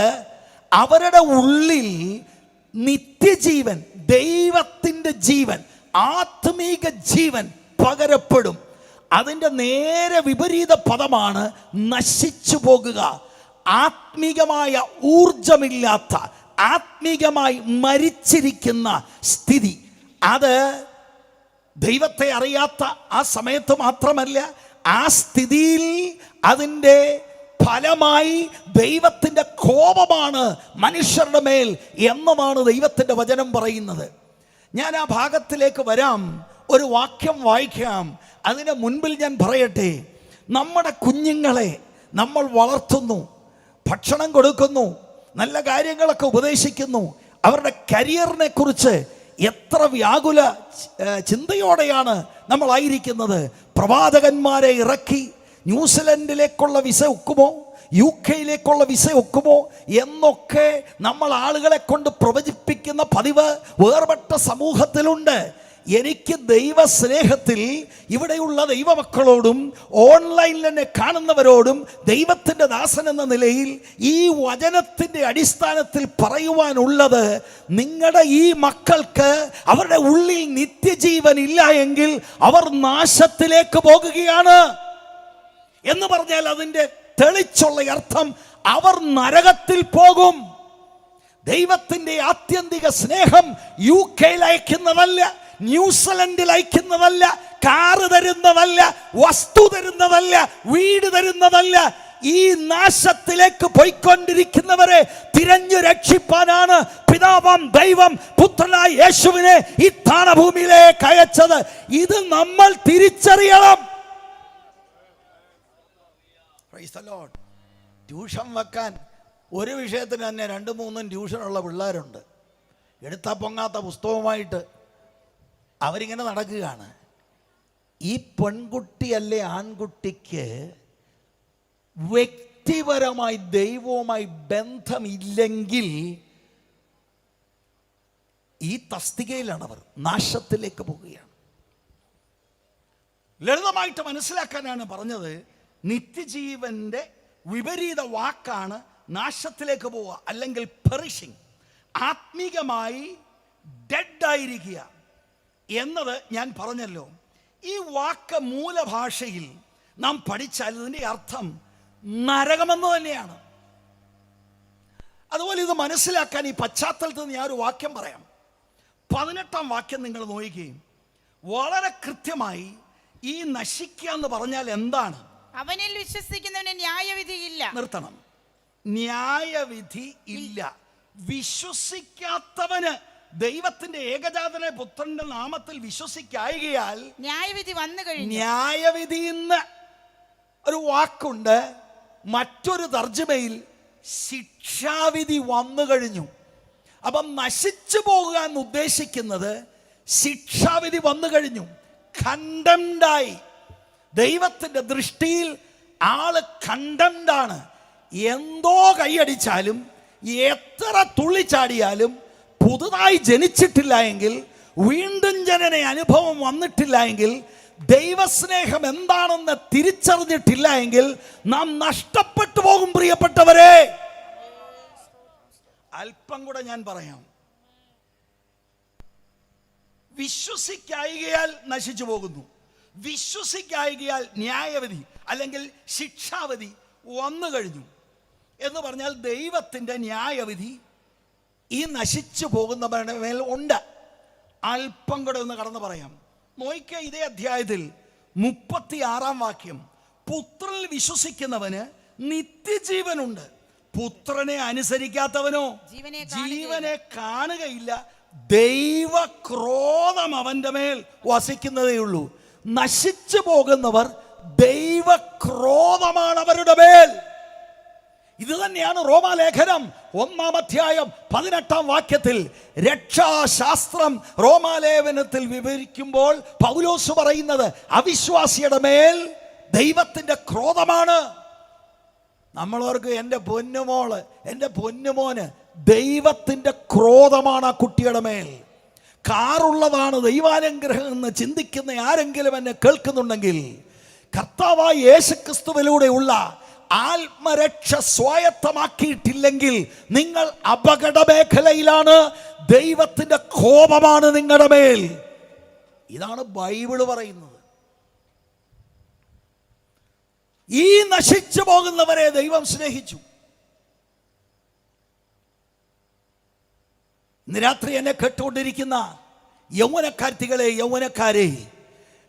അവരുടെ ഉള്ളിൽ നിത്യജീവൻ, ദൈവത്തിൻ്റെ ജീവൻ, ആത്മീക ജീവൻ പകരപ്പെടും. അതിൻ്റെ നേരെ വിപരീത പദമാണ് നശിച്ചു പോകുക. ആത്മീകമായ ഊർജമില്ലാത്ത, ആത്മീകമായി മരിച്ചിരിക്കുന്ന സ്ഥിതി. അത് ദൈവത്തെ അറിയാത്ത ആ സമയത്ത് മാത്രമല്ല, ആ സ്ഥിതിയിൽ അതിൻ്റെ ഫലമായി ദൈവത്തിൻ്റെ കോപമാണ് മനുഷ്യരുടെ മേൽ എന്നതാണ് ദൈവത്തിൻ്റെ വചനം പറയുന്നത്. ഞാൻ ആ ഭാഗത്തിലേക്ക് വരാം. ഒരു വാക്യം വായിക്കാം. അതിന് മുൻപിൽ ഞാൻ പറയട്ടെ, നമ്മുടെ കുഞ്ഞുങ്ങളെ നമ്മൾ വളർത്തുന്നു, ഭക്ഷണം കൊടുക്കുന്നു, നല്ല കാര്യങ്ങളൊക്കെ ഉപദേശിക്കുന്നു. അവരുടെ കരിയറിനെ കുറിച്ച് എത്ര വ്യാകുല ചിന്തയോടെയാണ് നമ്മളായിരിക്കുന്നത്. പ്രവാചകന്മാരെ ഇറക്കി ന്യൂസിലൻഡിലേക്കുള്ള വിസ ഒക്കുമോ, UK വിസ ഒക്കുമോ എന്നൊക്കെ നമ്മൾ ആളുകളെ കൊണ്ട് പ്രവചിപ്പിക്കുന്ന പതിവ് വേർപെട്ട സമൂഹത്തിലുണ്ട്. എനിക്ക് ദൈവസ്നേഹത്തിൽ ഇവിടെയുള്ള ദൈവമക്കളോടും ഓൺലൈനിൽ എന്നെ കാണുന്നവരോടും ദൈവത്തിൻ്റെ ദാസൻ എന്ന നിലയിൽ ഈ വചനത്തിൻ്റെ അടിസ്ഥാനത്തിൽ പറയുവാനുള്ളത്, നിങ്ങളുടെ ഈ മക്കൾക്ക് അവരുടെ ഉള്ളിൽ നിത്യജീവൻ ഇല്ല എങ്കിൽ അവർ നാശത്തിലേക്ക് പോകുകയാണ് എന്ന് പറഞ്ഞാൽ അതിൻ്റെ തെളിച്ചുള്ള അർത്ഥം അവർ നരകത്തിൽ പോകും. ദൈവത്തിൻ്റെ ആത്യന്തിക സ്നേഹം UK അയക്കുന്നതല്ല, ന്യൂസിലൻഡിൽ അയക്കുന്നതല്ല, കാറ് തരുന്നതല്ല, വസ്തു തരുന്നതല്ല, വീട് തരുന്നതല്ല. ഈ നാശത്തിലേക്ക് പോയിക്കൊണ്ടിരിക്കുന്നവരെ തിരഞ്ഞു രക്ഷിപ്പാനാണ് പിതാവാം ദൈവം പുത്രനായ യേശുവിനെ ഈ താണഭൂമിയിലേക്ക് അയച്ചത്. ഇത് നമ്മൾ തിരിച്ചറിയണം. ട്യൂഷൻ വെക്കാൻ ഒരു വിഷയത്തിന് തന്നെ 2-3 ട്യൂഷനുള്ള പിള്ളേരുണ്ട്. എടുത്താൽ പൊങ്ങാത്ത പുസ്തകവുമായിട്ട് അവരിങ്ങനെ നടക്കുകയാണ്. ഈ പെൺകുട്ടിയല്ലേ ആൺകുട്ടിക്ക് വ്യക്തിപരമായി ദൈവവുമായി ബന്ധമില്ലെങ്കിൽ ഈ തസ്തികയിലാണ് അവർ നാശത്തിലേക്ക് പോവുകയാണ്. ലളിതമായിട്ട് മനസ്സിലാക്കാനാണ് പറഞ്ഞത്. നിത്യജീവന്റെ വിപരീത വാക്കാണ് നാശത്തിലേക്ക് പോവുക, അല്ലെങ്കിൽ പെറിഷിങ്, ആത്മീകമായി ഡെഡായിരിക്കുക എന്നത് ഞാൻ പറഞ്ഞല്ലോ. ഈ വാക്ക് മൂലഭാഷയിൽ നാം പഠിച്ചാൽ ഇതിൻ്റെ അർത്ഥം നരകമെന്ന് തന്നെയാണ്. അതുപോലെ ഇത് മനസ്സിലാക്കാൻ ഈ പശ്ചാത്തലത്തിൽ ഞാൻ ഒരു വാക്യം പറയാം. 18-ാം വാക്യം നിങ്ങൾ നോക്കുകയും വളരെ കൃത്യമായി ഈ നശിക്കുക എന്ന് പറഞ്ഞാൽ എന്താണ്? അവനിൽ വിശ്വസിക്കുന്നവന് ന്യായവിധി ഇല്ല. നിർത്തണം. ന്യായവിധി ഇല്ല. വിശ്വസിക്കാത്തവന് ദൈവത്തിന്റെ ഏകജാതന പുത്രന്റെ നാമത്തിൽ വിശ്വസിക്കായികയാൽ ന്യായവിധി വന്നു കഴിഞ്ഞു. ന്യായവിധി എന്ന് ഒരു വാക്കുണ്ട്. മറ്റൊരു തർജ്ജമയിൽ ശിക്ഷാവിധി വന്നു കഴിഞ്ഞു. അപ്പം നശിച്ചു പോകുക എന്ന് ഉദ്ദേശിക്കുന്നത് ശിക്ഷാവിധി വന്നു കഴിഞ്ഞു, കണ്ടംഡായി. ദൈവത്തിൻ്റെ ദൃഷ്ടിയിൽ ആള് കണ്ടംഡാണ്. എന്തോ കൈയടിച്ചാലും എത്ര തുള്ളിച്ചാടിയാലും പുതുതായി ജനിച്ചിട്ടില്ല എങ്കിൽ, വീണ്ടും ജനന അനുഭവം വന്നിട്ടില്ല എങ്കിൽ, ദൈവസ്നേഹം എന്താണെന്ന് തിരിച്ചറിഞ്ഞിട്ടില്ല എങ്കിൽ നാം നഷ്ടപ്പെട്ടു പോകും പ്രിയപ്പെട്ടവരെ. അല്പം കൂടെ ഞാൻ പറയാം. വിശ്വസിക്കായികയാൽ നശിച്ചു പോകുന്നു, വിശ്വസിക്കായികയാൽ ന്യായവിധി അല്ലെങ്കിൽ ശിക്ഷാവിധി വന്നു കഴിഞ്ഞു എന്ന് പറഞ്ഞാൽ ദൈവത്തിൻ്റെ ന്യായവിധി ഈ നശിച്ചു പോകുന്നവരുടെ മേൽ ഉണ്ട്. അല്പം കൂടെ ഒന്ന് കടന്നു പറയാം. നോയിക്കേ, ഇതേ അധ്യായത്തിൽ 36 വാക്യം, പുത്രനിൽ വിശ്വസിക്കുന്നവന് നിത്യജീവനുണ്ട്, പുത്രനെ അനുസരിക്കാത്തവനോ ജീവനെ കാണുകയില്ല, ദൈവക്രോധം അവന്റെ മേൽ വസിക്കുന്നതേ ഉള്ളൂ. നശിച്ചു പോകുന്നവർ ദൈവക്രോധമാണ് അവരുടെ മേൽ. ഇത് തന്നെയാണ് റോമാലേഖനം 1-ാം അധ്യായം 18-ാം വാക്യത്തിൽ രക്ഷാശാസ്ത്രം റോമാലേഖനത്തിൽ വിവരിക്കുമ്പോൾ പൗലോസ് പറയുന്നത് അവിശ്വാസിയുടെ മേൽ ദൈവത്തിൻ്റെ ക്രോധമാണ്. നമ്മളോർക്ക് എൻ്റെ പൊന്നുമോള്, എൻ്റെ പൊന്നുമോന്, ദൈവത്തിൻ്റെ ക്രോധമാണ് ആ കുട്ടിയുടെ മേൽ. കാറുള്ളതാണ് ദൈവാനുഗ്രഹം എന്ന് ചിന്തിക്കുന്ന ആരെങ്കിലും എന്നെ കേൾക്കുന്നുണ്ടെങ്കിൽ, കർത്താവായ യേശുക്രിസ്തുവിലൂടെയുള്ള ആത്മരക്ഷ സ്വായത്തമാക്കിയിട്ടില്ലെങ്കിൽ നിങ്ങൾ അപകട മേഖലയിലാണ്. ദൈവത്തിൻ്റെ കോപമാണ് നിങ്ങളുടെ മേൽ. ഇതാണ് ബൈബിള് പറയുന്നത്. ഈ നശിച്ചു പോകുന്നവരെ ദൈവം സ്നേഹിച്ചു. ഇന്ന് രാത്രി എന്നെ കേട്ടുകൊണ്ടിരിക്കുന്ന യൗവനക്കാർത്തികളെ, യൗവനക്കാരെ,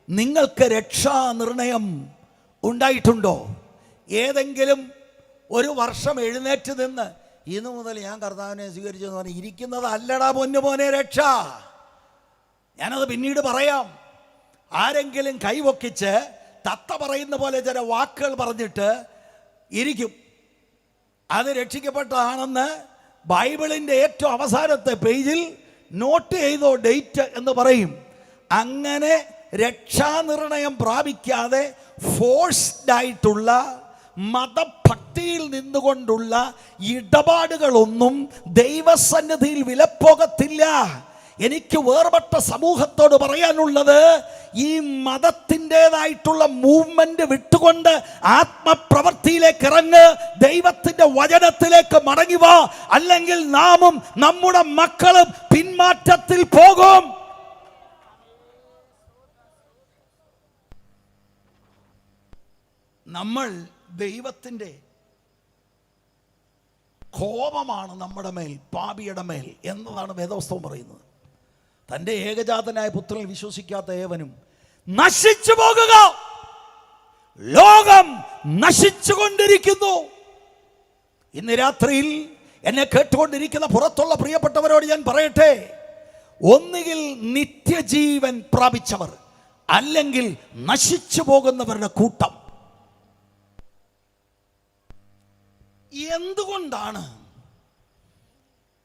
നിങ്ങൾക്ക് രക്ഷാ നിർണയം ഉണ്ടായിട്ടുണ്ടോ? ഏതെങ്കിലും ഒരു വർഷം എഴുന്നേറ്റ് നിന്ന് ഇന്നു മുതൽ ഞാൻ കർത്താവിനെ സ്വീകരിച്ചു എന്ന് പറഞ്ഞ് ഇരിക്കുന്നത് അല്ലടാ പൊന്നുമോനെ രക്ഷ. ഞാനത് പിന്നീട് പറയാം. ആരെങ്കിലും കൈവൊക്കിച്ച് തത്ത പറയുന്ന പോലെ ചില വാക്കുകൾ പറഞ്ഞിട്ട് ഇരിക്കും, അത് രക്ഷിക്കപ്പെട്ടതാണെന്ന് ബൈബിളിൻ്റെ ഏറ്റവും അവസാനത്തെ പേജിൽ നോട്ട് ചെയ്തോ ഡേറ്റ് എന്ന് പറയും. അങ്ങനെ രക്ഷാനിർണയം പ്രാപിക്കാതെ ഫോഴ്സ്ഡായിട്ടുള്ള മതഭക്തിയിൽ നിന്നുകൊണ്ടുള്ള ഇടപാടുകളൊന്നും ദൈവസന്നിധിയിൽ വിലപ്പോകത്തില്ല. എനിക്ക് വേർപെട്ട സമൂഹത്തോട് പറയാനുള്ളത്, ഈ മതത്തിൻ്റെതായിട്ടുള്ള മൂവ്മെന്റ് വിട്ടുകൊണ്ട് ആത്മപ്രവൃത്തിയിലേക്ക് ഇറങ്ങ്, ദൈവത്തിന്റെ വചനത്തിലേക്ക് മടങ്ങി വാ, അല്ലെങ്കിൽ നാമും നമ്മുടെ മക്കളും പിന്മാറ്റത്തിൽ പോകും. നമ്മൾ ദൈവത്തിൻ്റെ കോപമാണ് നമ്മുടെ മേൽ, പാപിയുടെ മേൽ എന്നതാണ് വേദപുസ്തകം പറയുന്നത്. തൻ്റെ ഏകജാതനായ പുത്രനിൽ വിശ്വസിക്കാത്ത ഏവനും നശിച്ചു പോകുക. ലോകം നശിച്ചുകൊണ്ടിരിക്കുന്നു. ഇന്ന് രാത്രിയിൽ എന്നെ കേട്ടുകൊണ്ടിരിക്കുന്ന പുറത്തുള്ള പ്രിയപ്പെട്ടവരോട് ഞാൻ പറയട്ടെ, ഒന്നുകിൽ നിത്യജീവൻ പ്രാപിച്ചവർ, അല്ലെങ്കിൽ നശിച്ചു പോകുന്നവരുടെ കൂട്ടം. എന്തുകൊണ്ടാണ്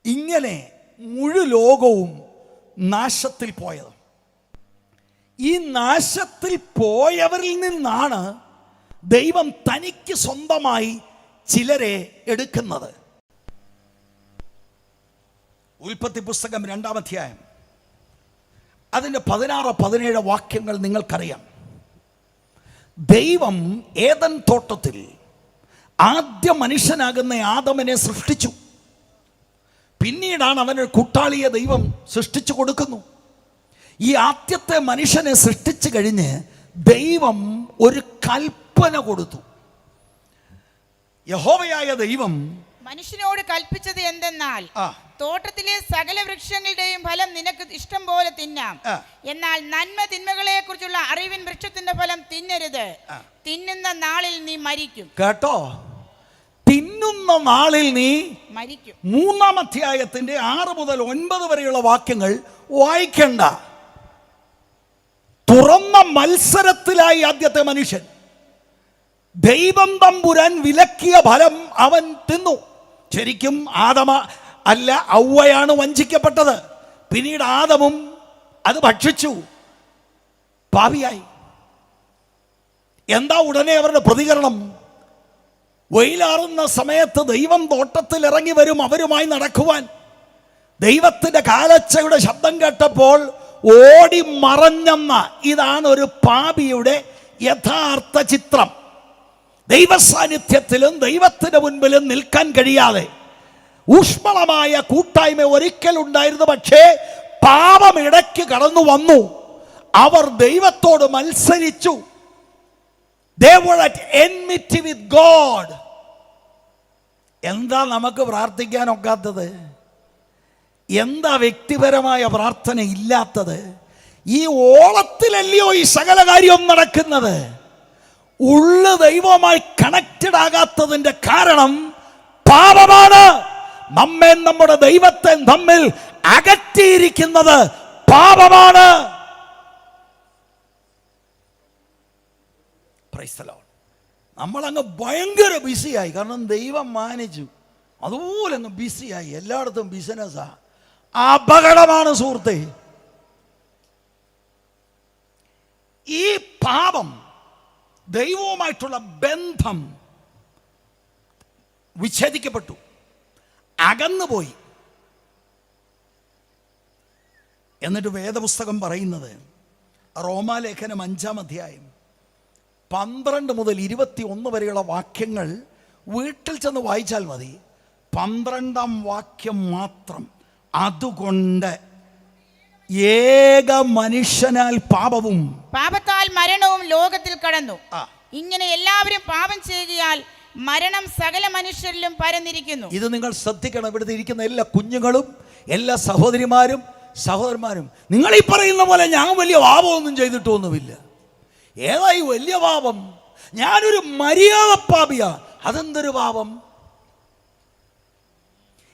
ഇങ്ങനെ മുഴു ലോകവും നാശത്തിൽ പോയത്? ഈ നാശത്തിൽ പോയവരിൽ നിന്നാണ് ദൈവം തനിക്ക് സ്വന്തമായി ചിലരെ എടുക്കുന്നത്. ഉൽപ്പത്തി പുസ്തകം 2-ാം അധ്യായം അതിൻ്റെ 16-17 വാക്യങ്ങൾ നിങ്ങൾക്കറിയാം. ദൈവം ഏദൻ തോട്ടത്തിൽ ആദ്യ മനുഷ്യനാകുന്ന ആദമിനെ സൃഷ്ടിച്ചു. പിന്നീടാണ് അവന് കൂട്ടാളിയെ ദൈവം സൃഷ്ടിച്ചു കൊടുക്കുന്നു. ഈ ആദ്യത്തെ മനുഷ്യനെ സൃഷ്ടിച്ചു കഴിഞ്ഞ് ദൈവം ഒരു കൽപ്പന കൊടുത്തു. യഹോവയായ ദൈവം മനുഷ്യനോട് കൽപ്പിച്ചത് എന്തെന്നാൽ, തോട്ടത്തിലെ സകല വൃക്ഷങ്ങളുടെയും ഫലം നിനക്ക് ഇഷ്ടം പോലെ തിന്നാം, എന്നാൽ നന്മ തിന്മകളെ കുറിച്ചുള്ള അറിവിൻ വൃക്ഷത്തിന്റെ ഫലം തിന്നരുത്, തിന്നുന്ന നാളിൽ നീ മരിക്കും. കേട്ടോ, തിന്നുന്ന നാളിൽ നീ മരിക്കും. 3-ാം അധ്യായത്തിന്റെ 6 മുതൽ 9 വരെയുള്ള വാക്യങ്ങൾ വായിക്കണ്ട. തുറന്ന മത്സരത്തിലായി ആദ്യത്തെ മനുഷ്യൻ. ദൈവം തമ്പുരാൻ വിലക്കിയ ഫലം അവൻ തിന്നു. ശരിക്കും ആദമ അല്ല, ഔവയാണ് വഞ്ചിക്കപ്പെട്ടത്. പിന്നീട് ആദമും അത് ഭക്ഷിച്ചു, പാപിയായി. എന്താ ഉടനെ അവരുടെ പ്രതികരണം? വെയിലാറുന്ന സമയത്ത് ദൈവം തോട്ടത്തിൽ ഇറങ്ങി വരും അവരുമായി നടക്കുവാൻ. ദൈവത്തിൻ്റെ കാലച്ചയുടെ ശബ്ദം കേട്ടപ്പോൾ ഓടി മറഞ്ഞെന്ന ഇതാണ് ഒരു പാപിയുടെ യഥാർത്ഥ ചിത്രം. ദൈവസാന്നിധ്യത്തിലും ദൈവത്തിന് മുൻപിലും നിൽക്കാൻ കഴിയാതെ ഊഷ്മളമായ കൂട്ടായ്മ ഒരിക്കലുണ്ടായിരുന്നു. പക്ഷേ പാപം ഇടയ്ക്ക് കടന്നു വന്നു. അവർ ദൈവത്തോട് മത്സരിച്ചു. They were at enmity with God. എന്താ നമുക്ക് പ്രാർത്ഥിക്കാനൊക്കാത്തത്? എന്താ വ്യക്തിപരമായ പ്രാർത്ഥന ഇല്ലാത്തത്? ഈ ഓളത്തിലല്ലയോ ഈ സകല കാര്യവും നടക്കുന്നത്? ഉള്ള ദൈവവുമായി കണക്റ്റഡ് ആകാത്തതിന്റെ കാരണം പാപമാണ്. നമ്മെ നമ്മുടെ ദൈവത്തെ തമ്മിൽ അകറ്റിയിരിക്കുന്നത് പാപമാണ്. നമ്മളങ്ങ് ഭയങ്കര ബിസിയായി. കാരണം ദൈവം മാനിച്ചു, അതുപോലെ അങ്ങ് ബിസിയായി. എല്ലായിടത്തും ബിസിനസ്സാ. അപകടമാണ് സുഹൃത്തെ. ഈ പാപം ദൈവവുമായിട്ടുള്ള ബന്ധം വിച്ഛേദിക്കപ്പെട്ടു, അകന്നുപോയി. എന്നിട്ട് വേദപുസ്തകം പറയുന്നത്, റോമാലേഖനം 5-ാം അധ്യായം 12 മുതൽ 21 വരെയുള്ള വാക്യങ്ങൾ വീട്ടിൽ ചെന്ന് വായിച്ചാൽ മതി. 12-ാം വാക്യം മാത്രം. അതുകൊണ്ട് ഏക മനുഷ്യനാൽ പാപവും പാപത്താൽ മരണവും ലോകത്തിൽ കടന്നു. ഇങ്ങനെ എല്ലാവരും പാപം ചെയ്യുകയാൽ മരണം സകല മനുഷ്യരിലും പരന്നിരിക്കുന്നു. ഇത് നിങ്ങൾ ശ്രദ്ധിക്കണം. ഇവിടുത്തെ ഇരിക്കുന്ന എല്ലാ കുഞ്ഞുങ്ങളും എല്ലാ സഹോദരിമാരും സഹോദരന്മാരും, നിങ്ങൾ ഈ പറയുന്ന പോലെ ഞാൻ വലിയ പാപമൊന്നും ചെയ്തിട്ടൊന്നുമില്ല. ഏതായി വലിയ പാപം? ഞാനൊരു മര്യാദ പാപിയാ. അതെന്തൊരു പാപം?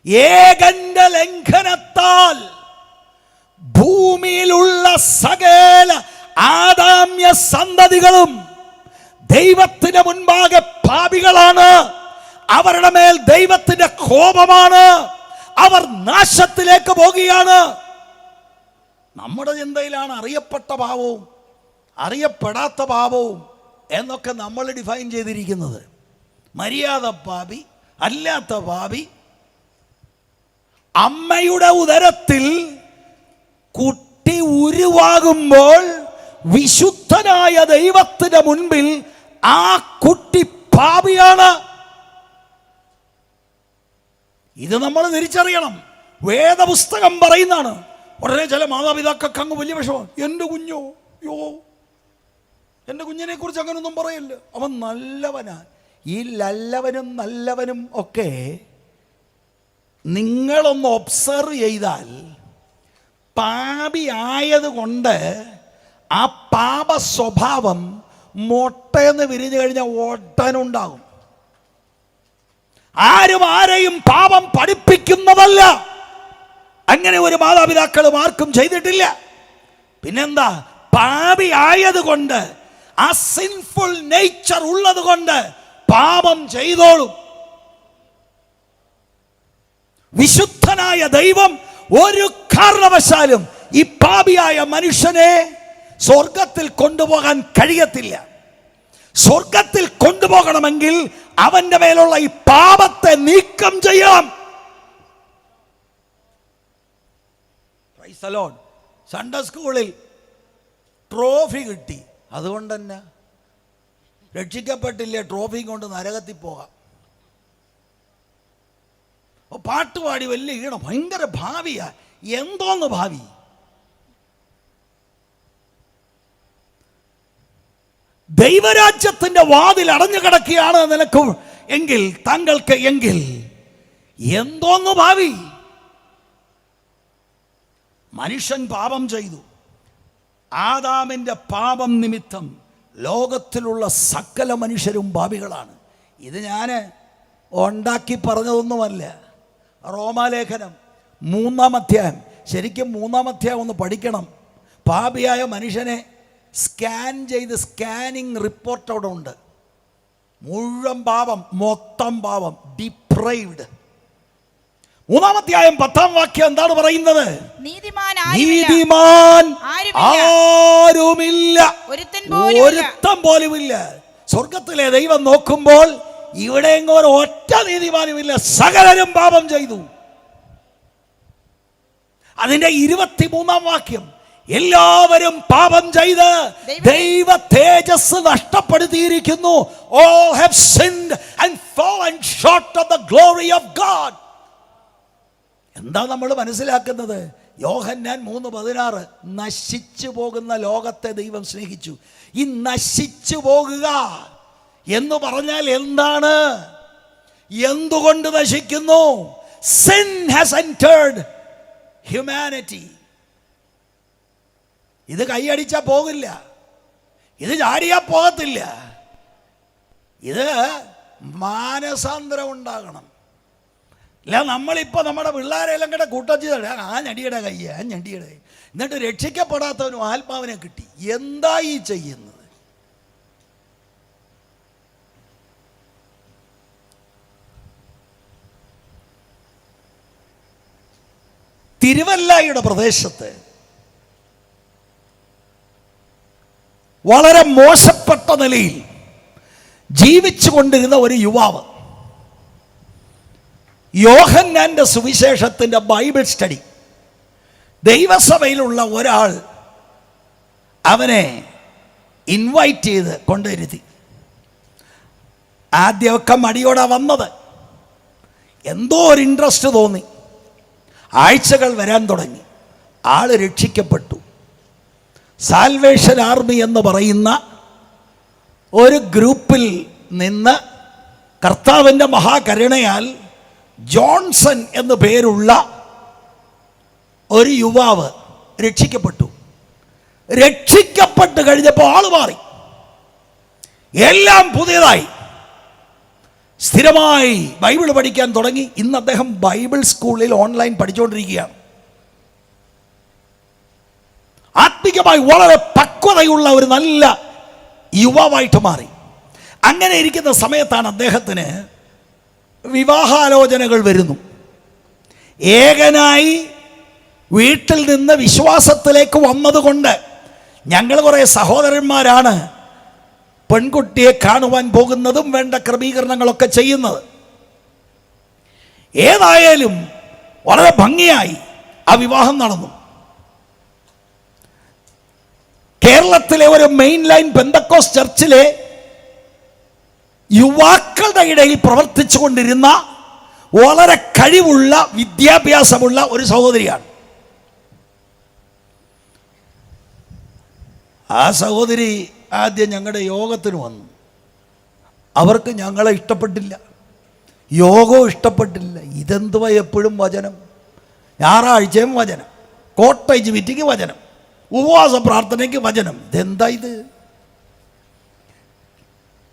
ഏകന്റെ ലംഘനത്താൽ ഭൂമിയിലുള്ള സകല ആദാമ്യ സന്തതികളും ദൈവത്തിന് മുൻപാകെ പാപികളാണ്. അവരുടെ മേൽ ദൈവത്തിന്റെ കോപമാണ്. അവർ നാശത്തിലേക്ക് പോകുകയാണ്. നമ്മുടെ ചിന്തയിലാണ് അറിയപ്പെട്ട പാപവും അറിയപ്പെടാത്ത പാപവും എന്നൊക്കെ നമ്മൾ ഡിഫൈൻ ചെയ്തിരിക്കുന്നത്. മര്യാദ പാപി, അല്ലാത്ത പാപി. അമ്മയുടെ ഉദരത്തിൽ കുട്ടി ഉരുവാകുമ്പോൾ വിശുദ്ധനായ ദൈവത്തിന്റെ മുൻപിൽ ആ കുട്ടി പാപിയാണ്. ഇത് നമ്മൾ തിരിച്ചറിയണം. വേദപുസ്തകം പറയുന്നതാണ്. ഉടനെ ചില മാതാപിതാക്കൾക്ക് അങ്ങ് വലിയ വിഷമം. എൻ്റെ കുഞ്ഞോ, യോ, എൻ്റെ കുഞ്ഞിനെ കുറിച്ച് അങ്ങനൊന്നും പറയില്ല, അവൻ നല്ലവനാ. ഈ നല്ലവനും നല്ലവനും ഒക്കെ നിങ്ങളൊന്ന് ഒബ്സർവ് ചെയ്താൽ പാപി ആയതുകൊണ്ട് ആ പാപ സ്വഭാവം മൊട്ടയെന്ന് വിരിഞ്ഞു കഴിഞ്ഞാൽ ഒട്ടനുണ്ടാകും. ആരും ആരെയും പാപം പഠിപ്പിക്കുന്നതല്ല. അങ്ങനെ ഒരു മാതാപിതാക്കളും ആർക്കും ചെയ്തിട്ടില്ല. പിന്നെന്താ? പാപി ആയതുകൊണ്ട്, ആ സിൻഫുൾ നേച്ചർ ഉള്ളത് കൊണ്ട് പാപം ചെയ്തോളും. വിശുദ്ധനായ ദൈവം ഒരു കാരണവശാലും ഈ പാപിയായ മനുഷ്യനെ സ്വർഗത്തിൽ കൊണ്ടുപോകാൻ കഴിയത്തില്ല. സ്വർഗത്തിൽ കൊണ്ടുപോകണമെങ്കിൽ അവന്റെ മേലുള്ള ഈ പാപത്തെ നീക്കം ചെയ്യണം. സൺഡേ സ്കൂളിൽ ട്രോഫി കിട്ടി, അതുകൊണ്ട് തന്നെ രക്ഷിക്കപ്പെട്ടില്ലേ, ട്രോഫി കൊണ്ട് നരകത്തിൽ പോകാം. പാട്ടുപാടി വലിയ ഈണം, ഭയങ്കര ഭാവിയാ. എന്തോന്ന് ഭാവി? ദൈവരാജ്യത്തിന്റെ വാതിൽ അടഞ്ഞു കിടക്കുകയാണ് നിനക്ക് എങ്കിൽ, താങ്കൾക്ക് എങ്കിൽ എന്തോന്ന് ഭാവി? മനുഷ്യൻ പാപം ചെയ്തു. ആദാമിന്റെ പാപം നിമിത്തം ലോകത്തിലുള്ള സകല മനുഷ്യരും പാപികളാണ്. ഇത് ഞാൻ ഉണ്ടാക്കി പറഞ്ഞതൊന്നുമല്ല. റോമാലേഖനം 3-ാം അധ്യായം, ശരിക്കും 3-ാം അധ്യായം ഒന്ന് പഠിക്കണം. പാപിയായ മനുഷ്യനെ സ്കാൻ ചെയ്ത് സ്കാനിങ് റിപ്പോർട്ട് അവിടെ ഉണ്ട്. മുഴുവൻ പാപം, മൊത്തം പാപം, ഡിപ്രൈവ്ഡ്. 3-ാം അധ്യായം 10-ാം വാക്യം എന്താണ് പറയുന്നത്? നീതിമാൻ ആരുമില്ല, ഒരുത്തൻ പോലുമില്ല. സ്വർഗത്തിലെ ദൈവം നോക്കുമ്പോൾ ഇവിടെ എങ്ങോട്ട് ഒറ്റ നീതിമാനുമില്ല, സകലരും പാപം ചെയ്തു. അതിന്റെ 23-ാം വാക്യം, എല്ലാവരും പാപം ചെയ്ത് ദൈവ തേജസ് നഷ്ടപ്പെടുത്തിയിരിക്കുന്നു. All have sinned and fallen short of the glory of God. എന്താ നമ്മൾ മനസ്സിലാക്കുന്നത്? യോഹന്നാൻ 3:16, നശിച്ചു പോകുന്ന ലോകത്തെ ദൈവം സ്നേഹിച്ചു. ഈ നശിച്ചു പോകുക എന്ന് പറഞ്ഞാൽ എന്താണ്? എന്തുകൊണ്ട് നശിക്കുന്നു? Sin has entered humanity. ഇത് കൈയടിച്ചാൽ പോകില്ല, ഇത് ചാടിയാൽ പോകത്തില്ല. ഇത് മാനസാന്തരം ഉണ്ടാകണം. അല്ല നമ്മളിപ്പോൾ നമ്മുടെ പിള്ളേരെല്ലാം കൂടെ കൂട്ടച്ച് ആ ഞടിയുടെ കൈ, ആ ഞടിയുടെ കൈ, എന്നിട്ട് രക്ഷിക്കപ്പെടാത്തവനും ആത്മാവിനെ കിട്ടി. എന്താ ഈ ചെയ്യുന്നത്? തിരുവല്ലയുടെ പ്രദേശത്ത് വളരെ മോശപ്പെട്ട നിലയിൽ ജീവിച്ചു കൊണ്ടിരുന്ന ഒരു യുവാവ് യോഹന്നാന്റെ സുവിശേഷത്തിൻ്റെ ബൈബിൾ സ്റ്റഡി ദൈവസഭയിലുള്ള ഒരാൾ അവനെ ഇൻവൈറ്റ് ചെയ്ത് കൊണ്ടിരുത്തി. ആദ്യമൊക്കെ മടിയോടെ വന്നത്, എന്തോ ഒരു ഇൻട്രസ്റ്റ് തോന്നി. ആഴ്ചകൾ വരാൻ തുടങ്ങി. ആൾ രക്ഷിക്കപ്പെട്ടു. സാൽവേഷൻ ആർമി എന്ന് പറയുന്ന ഒരു ഗ്രൂപ്പിൽ നിന്ന് കർത്താവിൻ്റെ മഹാകരുണയാൽ ജോൺസൺ എന്നു പേരുള്ള ഒരു യുവാവ് രക്ഷിക്കപ്പെട്ടു. രക്ഷിക്കപ്പെട്ട് കഴിഞ്ഞപ്പോൾ ആള് മാറി, എല്ലാം പുതിയതായി. സ്ഥിരമായി ബൈബിൾ പഠിക്കാൻ തുടങ്ങി. ഇന്ന് അദ്ദേഹം ബൈബിൾ സ്കൂളിൽ ഓൺലൈൻ പഠിച്ചുകൊണ്ടിരിക്കുകയാണ്. ആത്മികമായി വളരെ പക്വതയുള്ള ഒരു നല്ല യുവാവായിട്ട് മാറി. അങ്ങനെ ഇരിക്കുന്ന സമയത്താണ് അദ്ദേഹത്തിന് വിവാഹാലോചനകൾ വരുന്നു. ഏകനായി വീട്ടിൽ നിന്ന് വിശ്വാസത്തിലേക്ക് വന്നതുകൊണ്ട് ഞങ്ങൾ കുറേ സഹോദരന്മാരാണ് പെൺകുട്ടിയെ കാണുവാൻ പോകുന്നതും വേണ്ട ക്രമീകരണങ്ങളൊക്കെ ചെയ്യുന്നത്. ഏതായാലും വളരെ ഭംഗിയായി ആ വിവാഹം നടന്നു. കേരളത്തിലെ ഒരു മെയിൻ ലൈൻ പെന്തക്കോസ് ചർച്ചിലെ യുവാക്കളുടെ ഇടയിൽ പ്രവർത്തിച്ചു കൊണ്ടിരുന്ന വളരെ കഴിവുള്ള വിദ്യാഭ്യാസമുള്ള ഒരു സഹോദരിയാണ്. ആ സഹോദരി ആദ്യം ഞങ്ങളുടെ യോഗത്തിന് വന്നു. അവർക്ക് ഞങ്ങളെ ഇഷ്ടപ്പെട്ടില്ല, യോഗവും ഇഷ്ടപ്പെട്ടില്ല. ഇതെന്തുവാ എപ്പോഴും വചനം, ഞായറാഴ്ചയും വചനം, കോട്ടേജ് മീറ്റിംഗ് വചനം, ഉപവാസ പ്രാർത്ഥനയ്ക്ക് വചനം, ഇതെന്താ ഇത്?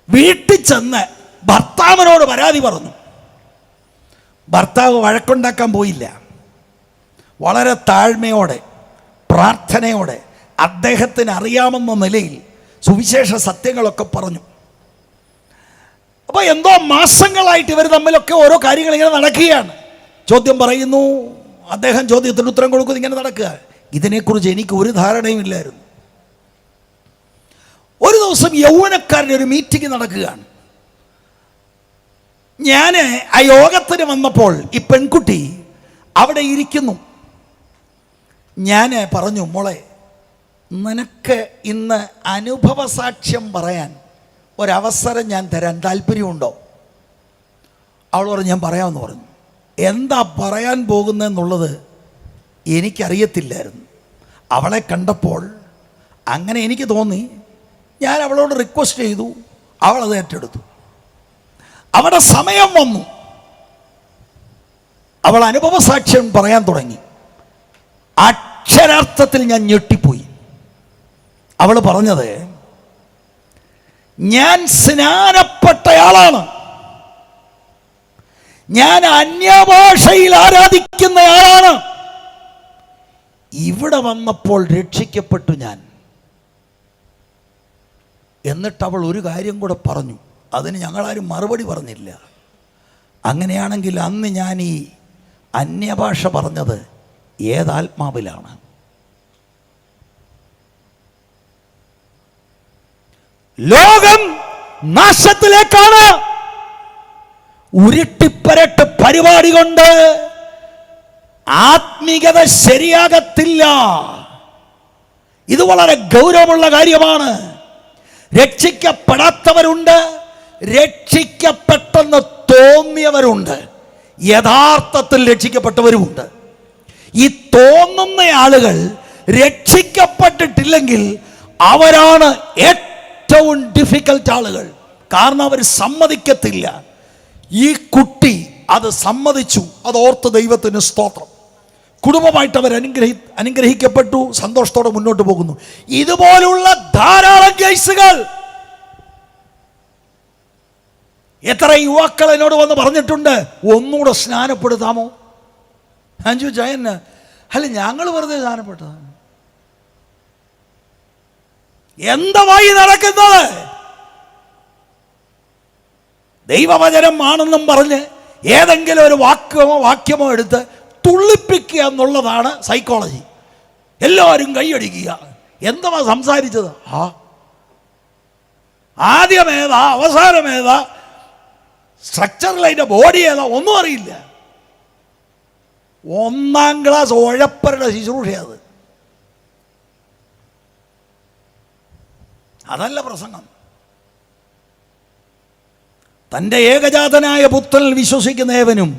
വീട്ടിൽ ചെന്ന് ഭർത്താവിനോട് പരാതി പറഞ്ഞു. ഭർത്താവ് വഴക്കുണ്ടാക്കാൻ പോയില്ല. വളരെ താഴ്മയോടെ പ്രാർത്ഥനയോടെ അദ്ദേഹത്തിന് അറിയാമെന്ന നിലയിൽ സുവിശേഷ സത്യങ്ങളൊക്കെ പറഞ്ഞു. അപ്പോൾ എന്തോ മാസങ്ങളായിട്ട് ഇവർ തമ്മിലൊക്കെ ഓരോ കാര്യങ്ങൾ ഇങ്ങനെ നടക്കുകയാണ്. ചോദ്യം പറയുന്നു, അദ്ദേഹം ചോദ്യത്തിന് ഉത്തരം കൊടുക്കുന്നു, ഇങ്ങനെ നടക്കുക. ഇതിനെക്കുറിച്ച് എനിക്ക് ഒരു ധാരണയും ഇല്ലായിരുന്നു. ഒരു ദിവസം യൗവനക്കാരുടെ ഒരു മീറ്റിംഗ് നടക്കുകയാണ്. ഞാൻ ആ യോഗത്തിന് വന്നപ്പോൾ ഈ പെൺകുട്ടി അവിടെ ഇരിക്കുന്നു. ഞാൻ പറഞ്ഞു, മോളെ, നിനക്ക് ഇന്ന് അനുഭവ സാക്ഷ്യം പറയാൻ ഒരവസരം ഞാൻ തരാൻ താല്പര്യമുണ്ടോ? അവൾ പറഞ്ഞു, ഞാൻ പറയാമെന്ന് പറഞ്ഞു. എന്താ പറയാൻ പോകുന്നതെന്നുള്ളത് എനിക്കറിയത്തില്ലായിരുന്നു. അവളെ കണ്ടപ്പോൾ അങ്ങനെ എനിക്ക് തോന്നി. ഞാൻ അവളോട് റിക്വസ്റ്റ് ചെയ്തു, അവളത് ഏറ്റെടുത്തു. അവിടെ സമയം വന്നു, അവൾ അനുഭവ സാക്ഷ്യം പറയാൻ തുടങ്ങി. അക്ഷരാർത്ഥത്തിൽ ഞാൻ ഞെട്ടിപ്പോയി. അവൾ പറഞ്ഞത്, ഞാൻ സ്നാനപ്പെട്ടയാളാണ്, ഞാൻ അന്യഭാഷയിൽ ആരാധിക്കുന്നയാളാണ്, ഇവിടെ വന്നപ്പോൾ രക്ഷിക്കപ്പെട്ടു ഞാൻ. എന്നിട്ട് അവൾ ഒരു കാര്യം കൂടെ പറഞ്ഞു. അതിന് ഞങ്ങളാരും മറുപടി പറഞ്ഞില്ല. അങ്ങനെയാണെങ്കിൽ അന്ന് ഞാൻ ഈ അന്യഭാഷ പറഞ്ഞത് ഏതാത്മാവിലാണ്? ലോകം നാശത്തിലേക്കാണ്. ഉരുട്ടിപ്പരട്ട് പരിപാടി കൊണ്ട് ആത്മീകത ശരിയാകത്തില്ല. ഇത് വളരെ ഗൗരവമുള്ള കാര്യമാണ്. രക്ഷിക്കപ്പെടാത്തവരുണ്ട്, രക്ഷിക്കപ്പെട്ടെന്ന് തോന്നിയവരുണ്ട്, യഥാർത്ഥത്തിൽ രക്ഷിക്കപ്പെട്ടവരുമുണ്ട്. ഈ തോന്നുന്ന ആളുകൾ രക്ഷിക്കപ്പെട്ടിട്ടില്ലെങ്കിൽ അവരാണ് ഏറ്റവും ഡിഫിക്കൽട്ട് ആളുകൾ. കാരണം അവർ സമ്മതിക്കത്തില്ല. ഈ കുട്ടി അത് സമ്മതിച്ചു, അത് ഓർത്ത് ദൈവത്തിന് സ്തോത്രം. കുടുംബമായിട്ട് അവർ അനുഗ്രഹിക്കപ്പെട്ടു, സന്തോഷത്തോടെ മുന്നോട്ട് പോകുന്നു. ഇതുപോലുള്ള ധാരാളം കേസുകൾ. എത്ര യുവാക്കൾ എന്നോട് വന്ന് പറഞ്ഞിട്ടുണ്ട്, ഒന്നുകൂടെ സ്നാനപ്പെടുത്താമോ? ഞാൻ ചോദിച്ചാ എന്നെ, അല്ല ഞങ്ങൾ വെറുതെ സ്നാനപ്പെട്ടതാണ്. എന്താ വഴി നടക്കുന്നത്? ദൈവവചനം ആണെന്നും പറഞ്ഞ് ഏതെങ്കിലും ഒരു വാക്യമോ എടുത്ത് തുള്ളിപ്പിക്കുക എന്നുള്ളതാണ് സൈക്കോളജി. എല്ലാവരും കൈയടിക്കുക. എന്താ സംസാരിച്ചത്? ആദ്യമേതാ അവസാനമേതാ സ്ട്രക്ചറിൽ അതിൻ്റെ ബോഡി ഏതാ ഒന്നും അറിയില്ല. 1ാം ക്ലാസ് ഉഴപ്പരുടെ ശുശ്രൂഷയത്. അതല്ല പ്രസംഗം. തൻ്റെ ഏകജാതനായ പുത്രനിൽ വിശ്വസിക്കുന്ന ഏവനും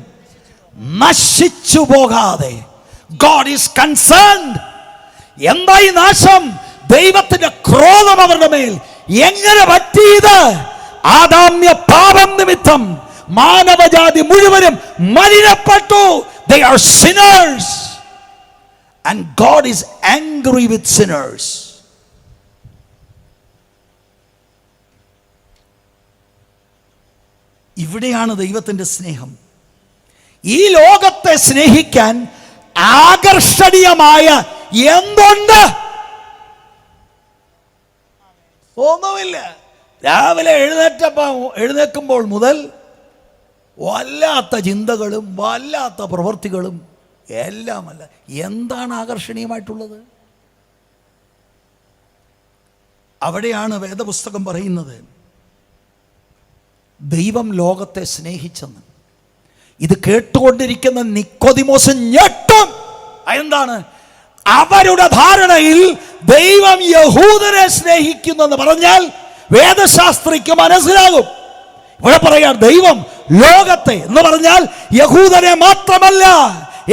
നശിച്ചു പോകാതെ. God is concerned. എന്തായി നാശം? ദൈവത്തിന്റെ ക്രോധം അവരുടെ മേൽ. എങ്ങനെ പറ്റിയത്? ആദാമ്യ പാപം നിമിത്തം മാനവജാതി മുഴുവനും മലിനപ്പെട്ടു. They are sinners and God is angry with sinners. ഇവിടെയാണ് ദൈവത്തിന്റെ സ്നേഹം. ഈ ലോകത്തെ സ്നേഹിക്കാൻ ആകർഷണീയമായ എന്തുണ്ട്? ഒന്നുമില്ല. രാവിലെ എഴുന്നേൽക്കുമ്പോൾ മുതൽ വല്ലാത്ത ചിന്തകളും വല്ലാത്ത പ്രവൃത്തികളും എല്ലാമല്ല. എന്താണ് ആകർഷണീയമായിട്ടുള്ളത്? അവിടെയാണ് വേദപുസ്തകം പറയുന്നത് ദൈവം ലോകത്തെ സ്നേഹിച്ചെന്ന്. ഇത് കേട്ടുകൊണ്ടിരിക്കുന്ന നിക്കോദിമോസ് ഞെട്ടും. എന്താണ്? അവരുടെ ധാരണയിൽ ദൈവം യഹൂദരെ സ്നേഹിക്കുന്നെന്ന് പറഞ്ഞാൽ വേദശാസ്ത്രിക്ക് മനസ്സിലാകും. ഇവിടെ പറയാം ദൈവം ലോകത്തെ എന്ന് പറഞ്ഞാൽ യഹൂദനെ മാത്രമല്ല,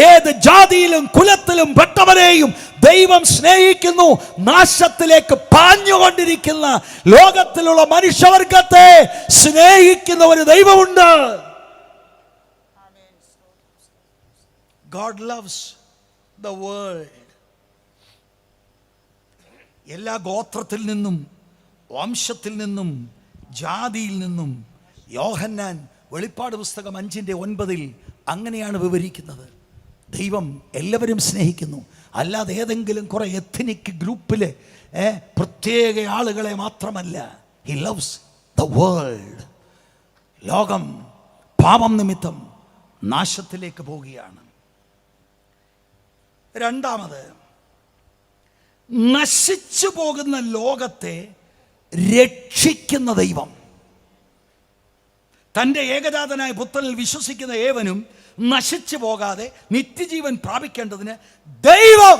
ഏത് ജാതിയിലും കുലത്തിലും പെട്ടവരെയും ദൈവം സ്നേഹിക്കുന്നു. നാശത്തിലേക്ക് പാഞ്ഞുകൊണ്ടിരിക്കുന്ന ലോകത്തിലുള്ള മനുഷ്യവർഗത്തെ സ്നേഹിക്കുന്ന ഒരു ദൈവമുണ്ട്. God loves the world. എല്ലാ ഗോത്രത്തിൽ നിന്നും വംശത്തിൽ നിന്നും ജാതിയിൽ നിന്നും യോഹന്നാൻ വെളിപ്പാട് പുസ്തകം 5:9 അങ്ങനെയാണ് വിവരിക്കുന്നത്. ദൈവം എല്ലാവരും സ്നേഹിക്കുന്നു. അല്ലാതെ ഏതെങ്കിലും കുറെ എത്നിക് ഗ്രൂപ്പിലെ പ്രത്യേക ആളുകളെ മാത്രമല്ല. He loves the world. ലോകം പാപം നിമിത്തം നാശത്തിലേക്ക് പോവുകയാണ്. രണ്ടാമത്, നശിച്ചു പോകുന്ന ലോകത്തെ രക്ഷിക്കുന്ന ദൈവം. തൻ്റെ ഏകജാതനായ പുത്രനിൽ വിശ്വസിക്കുന്ന ഏവനും നശിച്ചു പോകാതെ നിത്യജീവൻ പ്രാപിക്കേണ്ടതിന് ദൈവം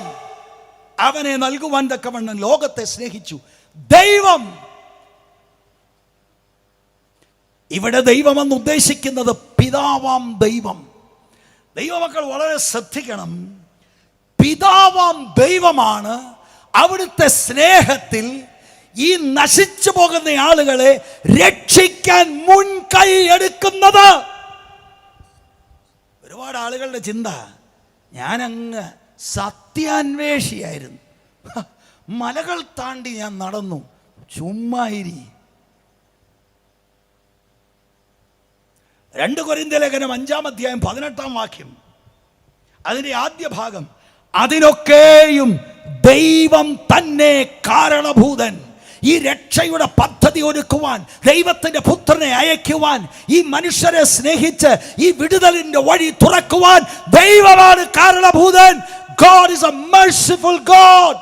അവനെ നൽകുവാൻ തക്കവണ്ണം ലോകത്തെ സ്നേഹിച്ചു. ദൈവം. ഇവിടെ ദൈവമെന്ന് ഉദ്ദേശിക്കുന്നത് പിതാവാം ദൈവം. ദൈവമക്കൾ വളരെ ശ്രദ്ധിക്കണം. പിതാവാം ദൈവമാണ് അവിടുത്തെ സ്നേഹത്തിൽ ഈ നശിച്ചു പോകുന്ന ആളുകളെ രക്ഷിക്കാൻ മുൻകൈ എടുക്കുന്നത്. ഒരുപാട് ആളുകളുടെ ചിന്ത, ഞാനങ്ങ് സത്യാന്വേഷിയായിരുന്നു, മലകൾ താണ്ടി ഞാൻ നടന്നു. ചുമ്മായിരി. 2 കൊരിന്ത്യർ ലേഖനം 5:18 അതിൻ്റെ ആദ്യ ഭാഗം, അതിനൊക്കെയും ദൈവം തന്നെ കാരണഭൂതൻ. ഈ രക്ഷയുടെ പദ്ധതി ഒരുക്കുവാൻ, ദൈവത്തിന്റെ പുത്രനെ അയക്കുവാൻ, ഈ മനുഷ്യരെ സ്നേഹിച്ച് ഈ വിടുതലിന്റെ വഴി തുറക്കുവാൻ ദൈവമാണ് കാരണഭൂതൻ. God is a merciful God.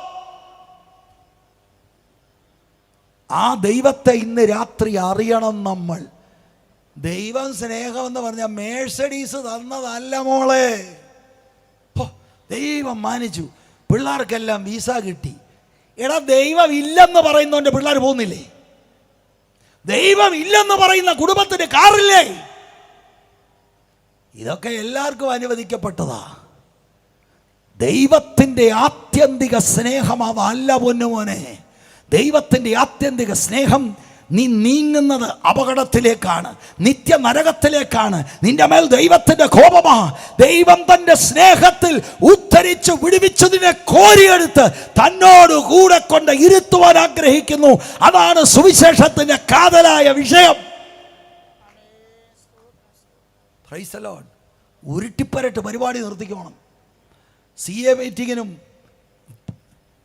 ആ ദൈവത്തെ ഇന്ന് രാത്രി അറിയണം നമ്മൾ. ദൈവം സ്നേഹമെന്ന് പറഞ്ഞാൽ മേഴ്സഡീസ് തന്നതല്ല മോളെ. ദൈവം മാനിച്ചു, പിള്ളേർക്കെല്ലാം വീസ കിട്ടി. എടാ, ദൈവം ഇല്ലെന്ന് പറയുന്നവൻ്റെ പിള്ളേർ പോകുന്നില്ലേ? ദൈവം ഇല്ലെന്ന് പറയുന്ന കുടുംബത്തിന് കാറില്ലേ? ഇതൊക്കെ എല്ലാവർക്കും അനുവദിക്കപ്പെട്ടതാ. ദൈവത്തിൻ്റെ ആത്യന്തിക സ്നേഹം അതല്ല പൊന്നുമോനെ. ദൈവത്തിൻ്റെ ആത്യന്തിക സ്നേഹം നീ നീങ്ങുന്നത് അപകടത്തിലേക്കാണ്, നിത്യ നരകത്തിലേക്കാണ്. നിന്റെ മേൽ ദൈവത്തിൻ്റെ കോപമാ. ദൈവം തൻ്റെ സ്നേഹത്തിൽ ഉദ്ധരിച്ചു വിടുവിച്ചതിനെ കോരിയെടുത്ത് തന്നോട് കൂടെ കൊണ്ട് ഇരുത്തുവാൻ ആഗ്രഹിക്കുന്നു. അതാണ് സുവിശേഷത്തിൻ്റെ കാതലായ വിഷയം. Praise the lord. ഉരുട്ടിപ്പരട്ട് പരിപാടി നിർത്തിക്കോണം. CA മീറ്റിങ്ങിനും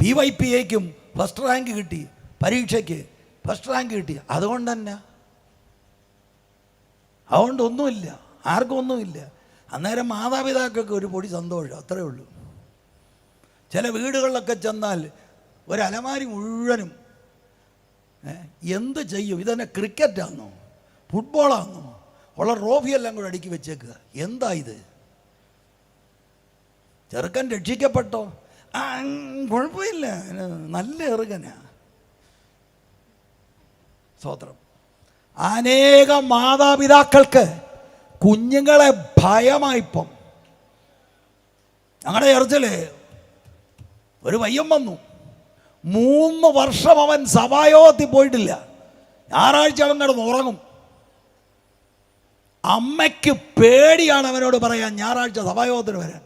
PYPAയ്ക്കും ഫസ്റ്റ് റാങ്ക് കിട്ടി, പരീക്ഷയ്ക്ക് ഫസ്റ്റ് റാങ്ക് കിട്ടി. അതുകൊണ്ട് തന്നെ, അതുകൊണ്ടൊന്നുമില്ല, ആർക്കും ഒന്നുമില്ല. അന്നേരം മാതാപിതാക്കൾക്ക് ഒരു പൊടി സന്തോഷം, അത്രയേ ഉള്ളൂ. ചില വീടുകളിലൊക്കെ ചെന്നാൽ ഒരു അലമാരി മുഴുവനും എന്ത് ചെയ്യും? ഇതന്നെ ക്രിക്കറ്റാണെന്നോ ഫുട്ബോളാണെന്നോ ഉള്ള ട്രോഫിയെല്ലാം കൂടെ അടുക്കി വെച്ചേക്കുക. എന്താ ഇത്? ചെറുക്കൻ രക്ഷിക്കപ്പെട്ടോ? കുഴപ്പമില്ല, നല്ല ചെറുക്കനാ. സ്തോത്രം. അനേകം മാതാപിതാക്കൾക്ക് കുഞ്ഞുങ്ങളെ ഭയമായിപ്പം. ഞങ്ങളുടെ ചർച്ചില് ഒരു പയ്യൻ വന്നു, 3 വർഷം അവൻ സഭായോഗത്തിൽ പോയിട്ടില്ല. ഞായറാഴ്ച അവൻ കിടന്ന് ഉറങ്ങും. അമ്മയ്ക്ക് പേടിയാണ് അവനോട് പറയാൻ ഞായറാഴ്ച സഭായോഗത്തിന് വരാൻ.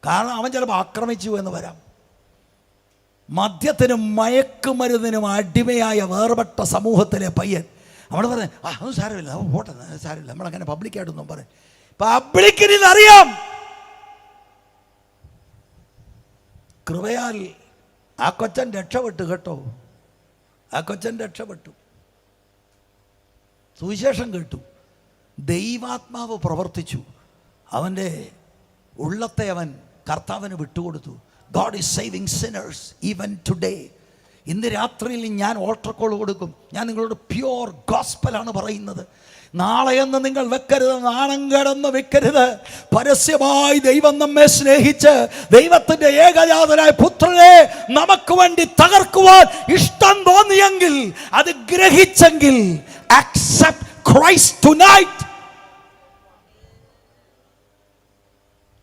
കാരണം അവൻ ചിലപ്പോൾ ആക്രമിച്ചു എന്ന് വരാം. മദ്യത്തിനും മയക്കുമരുന്നിനും അടിമയായ വേർപെട്ട സമൂഹത്തിലെ പയ്യൻ. അവിടെ പറഞ്ഞു, അതൊന്നും സാരമില്ല, പോട്ടെ, സാരമില്ല, നമ്മളങ്ങനെ പബ്ലിക്കായിട്ടൊന്നും പറയും. പബ്ലിക്കിന് ഇതറിയാം. കൃപയാൽ ആ കൊച്ചൻ രക്ഷപ്പെട്ടു കേട്ടോ. ആ കൊച്ചൻ രക്ഷപ്പെട്ടു, സുവിശേഷം കേട്ടു, ദൈവാത്മാവ് പ്രവർത്തിച്ചു, അവൻ്റെ ഉള്ളത്തെ അവൻ കർത്താവിന് വിട്ടുകൊടുത്തു. God is saving sinners even today. ഇന്ന് രാത്രിയിൽ ഞാൻ ഓൾട്ടർ കോൾ കൊടുക്കും. ഞാൻ നിങ്ങളോട് പ്യുവർ ഗോസ്പലാണ് പറയുന്നത്. നാളെയെന്ന് നിങ്ങൾ വെക്കരുത്, നാണം കടന്ന് വെക്കരുത്. പരസ്യമായി ദൈവം നമ്മെ സ്നേഹിച്ച് ദൈവത്തിൻ്റെ ഏകജാതനായ പുത്രനെ നമുക്ക് വേണ്ടി തകർക്കുവാൻ ഇഷ്ടം തോന്നിയെങ്കിൽ, അത് ഗ്രഹിച്ചെങ്കിൽ, accept Christ tonight.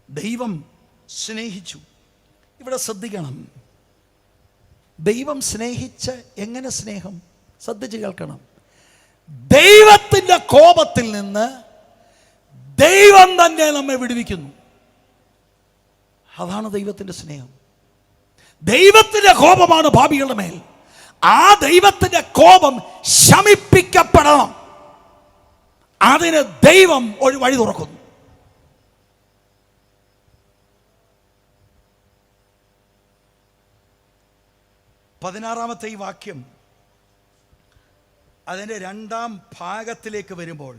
ദൈവം സ്നേഹിച്ചു. ഇവിടെ ശ്രദ്ധിക്കണം, ദൈവം സ്നേഹിച്ച് എങ്ങനെ സ്നേഹം? ശ്രദ്ധിച്ച് കേൾക്കണം. ദൈവത്തിൻ്റെ കോപത്തിൽ നിന്ന് ദൈവം തന്നെ നമ്മെ വിടുവിക്കുന്നു. അതാണ് ദൈവത്തിൻ്റെ സ്നേഹം. ദൈവത്തിൻ്റെ കോപമാണ് പാപികളുടെ മേൽ. ആ ദൈവത്തിൻ്റെ കോപം ശമിപ്പിക്കപ്പെടണം. അതിന് ദൈവം ഒരു വഴി തുറക്കുന്നു. പതിനാറാമത്തെ ഈ വാക്യം അതിൻ്റെ 2ാം ഭാഗത്തിലേക്ക് വരുമ്പോൾ,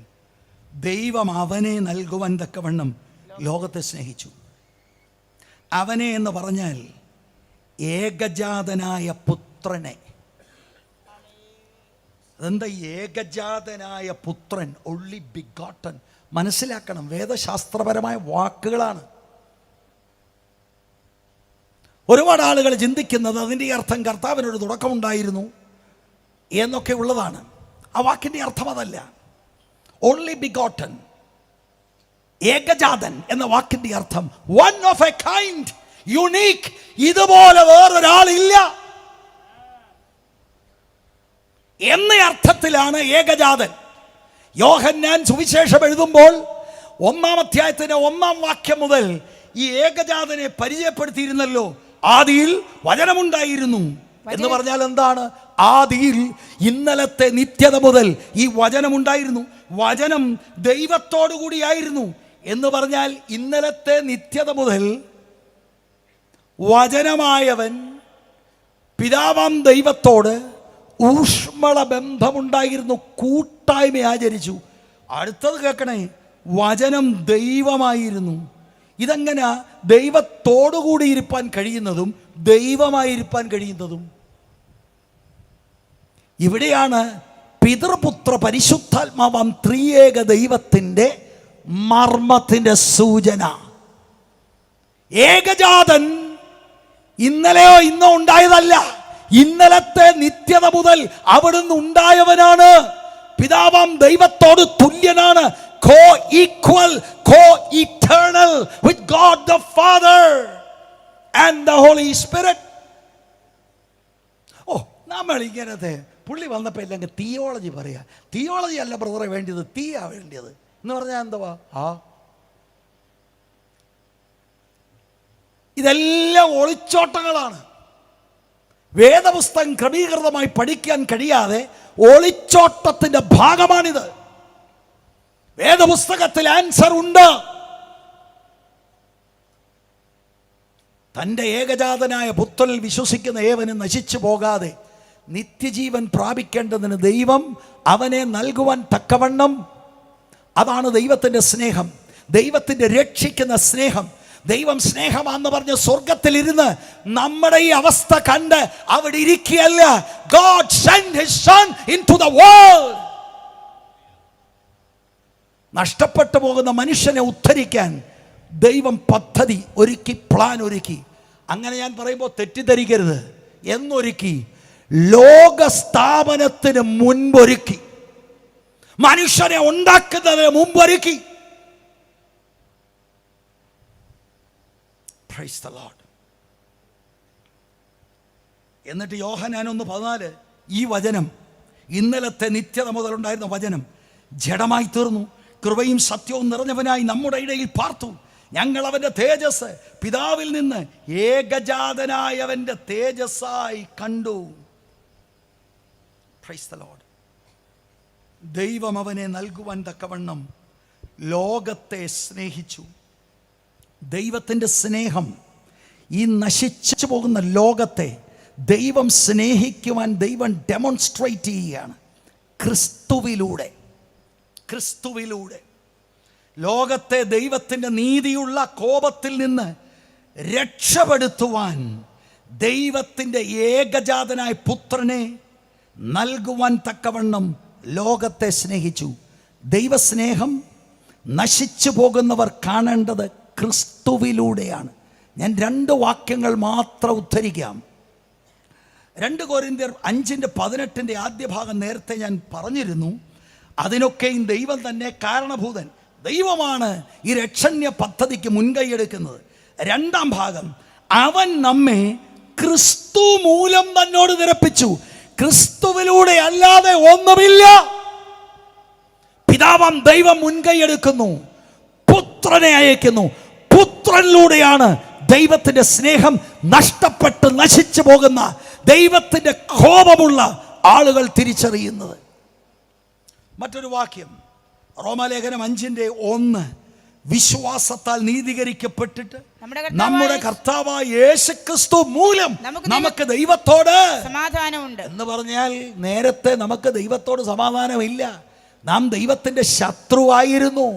ദൈവം അവനെ നൽകുവാൻ തക്കവണ്ണം ലോകത്തെ സ്നേഹിച്ചു. അവനെ എന്ന് പറഞ്ഞാൽ ഏകജാതനായ പുത്രനെ. അതെന്താ ഏകജാതനായ പുത്രൻ? only begotten. മനസ്സിലാക്കണം, വേദശാസ്ത്രപരമായ വാക്കുകളാണ്. ഒരുപാട് ആളുകൾ ചിന്തിക്കുന്നത് അതിൻ്റെ അർത്ഥം കർത്താവിനൊരു തുടക്കമുണ്ടായിരുന്നു എന്നൊക്കെ ഉള്ളതാണ്. ആ വാക്കിൻ്റെ അർത്ഥം അതല്ല. ഓൺലി ബിഗോട്ടൻ, ഏകജാതൻ എന്ന വാക്കിൻ്റെ അർത്ഥം one of A kind, unique. ഇതുപോലെ വേറൊരാളില്ല എന്ന അർത്ഥത്തിലാണ് ഏകജാതൻ. യോഹന്നാൻ സുവിശേഷം എഴുതുമ്പോൾ 1-ാം അധ്യായത്തിന്റെ 1-ാം വാക്യം മുതൽ ഈ ഏകജാതനെ പരിചയപ്പെടുത്തിയിരുന്നല്ലോ. ആദിയിൽ വചനമുണ്ടായിരുന്നു എന്ന് പറഞ്ഞാൽ എന്താണ്? ആദിയിൽ ഇന്നലത്തെ നിത്യത മുതൽ ഈ വചനമുണ്ടായിരുന്നു. വചനം ദൈവത്തോടു കൂടിയായിരുന്നു എന്ന് പറഞ്ഞാൽ ഇന്നലത്തെ നിത്യത മുതൽ വചനമായവൻ പിതാവാം ദൈവത്തോട് ഊഷ്മള ബന്ധമുണ്ടായിരുന്നു, കൂട്ടായ്മ ആചരിച്ചു. അടുത്തത് കേൾക്കണേ, വചനം ദൈവമായിരുന്നു. ഇതെങ്ങനെ ദൈവത്തോടുകൂടി ഇരുപ്പാൻ കഴിയുന്നതും ദൈവമായിരിക്കാൻ കഴിയുന്നതും? ഇവിടെയാണ് പിതൃപുത്ര പരിശുദ്ധാത്മാവാം ത്രിയേക ദൈവത്തിൻ്റെ മർമ്മത്തിൻ്റെ സൂചന. ഏകജാതൻ ഇന്നലെയോ ഇന്നോ ഉണ്ടായതല്ല, ഇന്നലത്തെ നിത്യത മുതൽ അവിടുന്ന് ഉണ്ടായവനാണ്. പിതാവാം ദൈവത്തോട് തുല്യനാണ്. Co equal, co eternal with God the Father and the Holy Spirit. Oh, നമ്മൾ ഇങ്ങനത്തെ പുള്ളി വന്നപ്പോൾ എല്ലാം തിയോളജി പറയാ. തിയോളജി അല്ല ബ്രദറെ വേണ്ടിയത്, തീയാ വേണ്ടിയത് എന്ന് പറഞ്ഞാൽ എന്തുവാ? ഇതെല്ലാം ഒളിച്ചോട്ടങ്ങളാണ്. വേദപുസ്തകം ക്രമീകൃതമായി പഠിക്കാൻ കഴിയാതെ ഒളിച്ചോട്ടത്തിന്റെ ഭാഗമാണിത്. വേദപുസ്തകത്തിൽ ആൻസർ ഉണ്ട്. തൻ്റെ ഏകജാതനായ പുത്രനിൽ വിശ്വസിക്കുന്ന ഏവനും നശിച്ചു പോകാതെ നിത്യജീവൻ പ്രാപിക്കേണ്ടതിന് ദൈവം അവനെ നൽകുവാൻ തക്കവണ്ണം, അതാണ് ദൈവത്തിൻ്റെ സ്നേഹം, ദൈവത്തിൻ്റെ രക്ഷിക്കുന്ന സ്നേഹം. ദൈവം സ്നേഹമാണെന്ന് പറഞ്ഞ് സ്വർഗത്തിലിരുന്ന് നമ്മുടെ ഈ അവസ്ഥ കണ്ട് അവിടെ ഇരിക്കുകയല്ല. God sent his son into the world. നഷ്ടപ്പെട്ടു പോകുന്ന മനുഷ്യനെ ഉദ്ധരിക്കാൻ ദൈവം പദ്ധതി ഒരുക്കി, പ്ലാൻ ഒരുക്കി. അങ്ങനെ ഞാൻ പറയുമ്പോൾ തെറ്റിദ്ധരിക്കരുത്. എന്നൊരുക്കി? ലോകസ്ഥാപനത്തിന് മുൻപൊരുക്കി, മനുഷ്യനെ ഉണ്ടാക്കുന്നതിന് മുമ്പൊരുക്കി. Praise the Lord. എന്നിട്ട് യോഹന്നാൻ 1:14 ഈ വചനം, ഇന്നലത്തെ നിത്യത മുതലുണ്ടായിരുന്ന വചനം ജഡമായി തീർന്നു, കൃപയും സത്യവും നിറഞ്ഞവനായി നമ്മുടെ ഇടയിൽ പാർത്തു. ഞങ്ങൾ അവൻ്റെ തേജസ് പിതാവിൽ നിന്ന് ഏകജാതനായവൻ്റെ തേജസ്സായി കണ്ടു. Praise the Lord. ദൈവം അവനെ നൽകുവാൻ തക്കവണ്ണം ലോകത്തെ സ്നേഹിച്ചു. ദൈവത്തിൻ്റെ സ്നേഹം ഈ നശിച്ചു പോകുന്ന ലോകത്തെ ദൈവം സ്നേഹിക്കുവാൻ ദൈവം ഡെമോൺസ്ട്രേറ്റ് ചെയ്യുകയാണ് ക്രിസ്തുവിലൂടെ. ക്രിസ്തുവിലൂടെ ലോകത്തെ ദൈവത്തിൻ്റെ നീതിയുള്ള കോപത്തിൽ നിന്ന് രക്ഷപ്പെടുത്തുവാൻ ദൈവത്തിൻ്റെ ഏകജാതനായ പുത്രനെ നൽകുവാൻ തക്കവണ്ണം ലോകത്തെ സ്നേഹിച്ചു. ദൈവസ്നേഹം നശിച്ചു പോകുന്നവർ കാണേണ്ടത് ക്രിസ്തുവിലൂടെയാണ്. ഞാൻ 2 വാക്യങ്ങൾ മാത്രം ഉദ്ധരിക്കാം. 2 കൊരിന്ത്യർ 5:18 ആദ്യ ഭാഗം നേരത്തെ ഞാൻ പറഞ്ഞിരുന്നു. അതിനൊക്കെയും ദൈവം തന്നെ കാരണഭൂതൻ. ദൈവമാണ് ഈ രക്ഷണ്യ പദ്ധതിക്ക് മുൻകൈയെടുക്കുന്നത്. 2-ാം ഭാഗം, അവൻ നമ്മെ ക്രിസ്തു മൂലം തന്നോട് നിരപ്പിച്ചു. ക്രിസ്തുവിലൂടെ അല്ലാതെ ഒന്നുമില്ല. പിതാവാം ദൈവം മുൻകൈയെടുക്കുന്നു, പുത്രനെ അയക്കുന്നു. പുത്രനിലൂടെയാണ് ദൈവത്തിൻ്റെ സ്നേഹം നഷ്ടപ്പെട്ട് നശിച്ചു പോകുന്ന ദൈവത്തിൻ്റെ കോപമുള്ള ആളുകൾ തിരിച്ചറിയുന്നത്. മറ്റൊരു വാക്യം, റോമാലേഖനം 5:1, വിശ്വാസത്താൽ നീതീകരിക്കപ്പെട്ടിട്ട് നമ്മുടെ കർത്താവായ യേശുക്രിസ്തു മൂലം നമുക്ക് ദൈവത്തോട് സമാധാനമുണ്ട് എന്ന് പറഞ്ഞാൽ, നേരത്തെ നമുക്ക് ദൈവത്തോട് സമാധാനമില്ല. നാം ദൈവത്തിൻ്റെ ശത്രുവായിരുന്നു.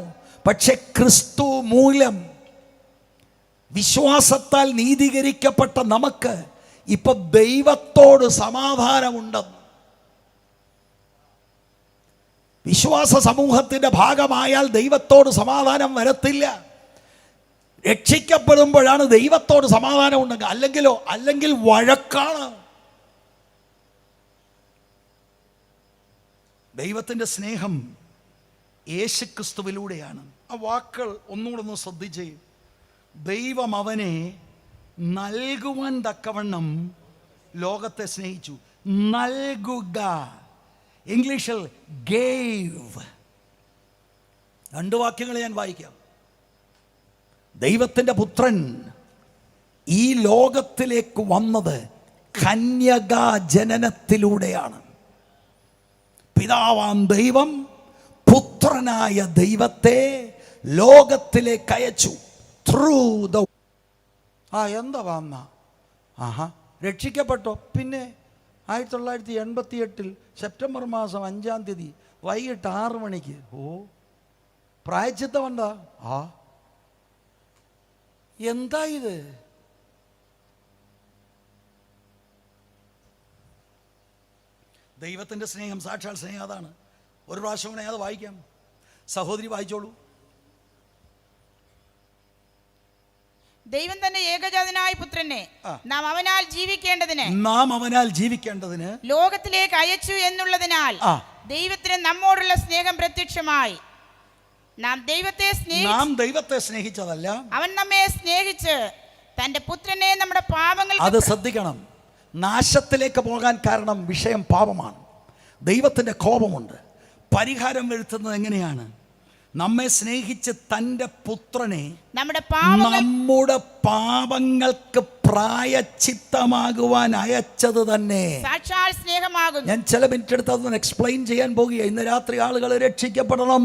പക്ഷെ ക്രിസ്തു മൂലം വിശ്വാസത്താൽ നീതീകരിക്കപ്പെട്ട നമുക്ക് ഇപ്പൊ ദൈവത്തോട് സമാധാനമുണ്ടെന്ന്. വിശ്വാസ സമൂഹത്തിൻ്റെ ഭാഗമായാൽ ദൈവത്തോട് സമാധാനം വരത്തില്ല. രക്ഷിക്കപ്പെടുമ്പോഴാണ് ദൈവത്തോട് സമാധാനം ഉണ്ടെങ്കിൽ. അല്ലെങ്കിൽ വഴക്കാണ്. ദൈവത്തിൻ്റെ സ്നേഹം യേശുക്രിസ്തുവിലൂടെയാണ്. ആ വാക്കുകൾ ഒന്നുകൂടെ ശ്രദ്ധിച്ചേ. ദൈവം അവനെ നൽകുവാൻ തക്കവണ്ണം ലോകത്തെ സ്നേഹിച്ചു. നൽകുക, ഇംഗ്ലീഷിൽ ഗേവ്. 2 വാക്യങ്ങൾ ഞാൻ വായിക്കാം. ദൈവത്തിൻ്റെ പുത്രൻ ഈ ലോകത്തിലേക്ക് വന്നത് കന്യകാ ജനനത്തിലൂടെയാണ്. പിതാവാം ദൈവം പുത്രനായ ദൈവത്തെ ലോകത്തിലേക്ക് അയച്ചു. ത്രൂ ദ എന്താ വന്ന രക്ഷിക്കപ്പെട്ടോ? പിന്നെ 1988 സെപ്റ്റംബർ മാസം 5-ാം തീയതി വൈകിട്ട് 6 മണിക്ക് പ്രായശ്ചിത്തം എന്താ? എന്താ ഇത്? ദൈവത്തിൻ്റെ സ്നേഹം, സാക്ഷാൽ സ്നേഹം അതാണ്. ഒരു പ്രാവശ്യം കൂടെ അത് വായിക്കാം. സഹോദരി വായിച്ചോളൂ. ദൈവം തന്റെ ഏകജാതനായ പുത്രനെ നാം അവനാൽ ജീവിക്കേണ്ടതിന് ലോകത്തിലേക്ക് അയച്ചു എന്നുള്ളതിനാൽ ദൈവത്തിന് നമ്മോടുള്ള സ്നേഹം പ്രത്യക്ഷമായി. നാം ദൈവത്തെ സ്നേഹിച്ചതല്ല, അവൻ നമ്മെ സ്നേഹിച്ച് തന്റെ പുത്രനെ നമ്മുടെ പാപങ്ങൾ. അത് ശ്രദ്ധിക്കണം. നാശത്തിലേക്ക് പോകാൻ കാരണം വിഷയം പാപമാണ്. ദൈവത്തിൻ്റെ കോപമുണ്ട്. പരിഹാരം വരുത്തുന്നത് എങ്ങനെയാണ്? നമ്മെ സ്നേഹിച്ച് തൻ്റെ പുത്രനെ നമ്മുടെ പാപങ്ങൾക്ക് പ്രായശ്ചിത്തമാകുവാൻ അയച്ചത് തന്നെ സാക്ഷാൽ സ്നേഹമാകുന്നു. ഞാൻ ചില മിനിറ്റ് എടുത്ത് അതൊന്ന് എക്സ്പ്ലെയിൻ ചെയ്യാൻ പോകുക. ഇന്ന് രാത്രി ആളുകൾ രക്ഷിക്കപ്പെടണം.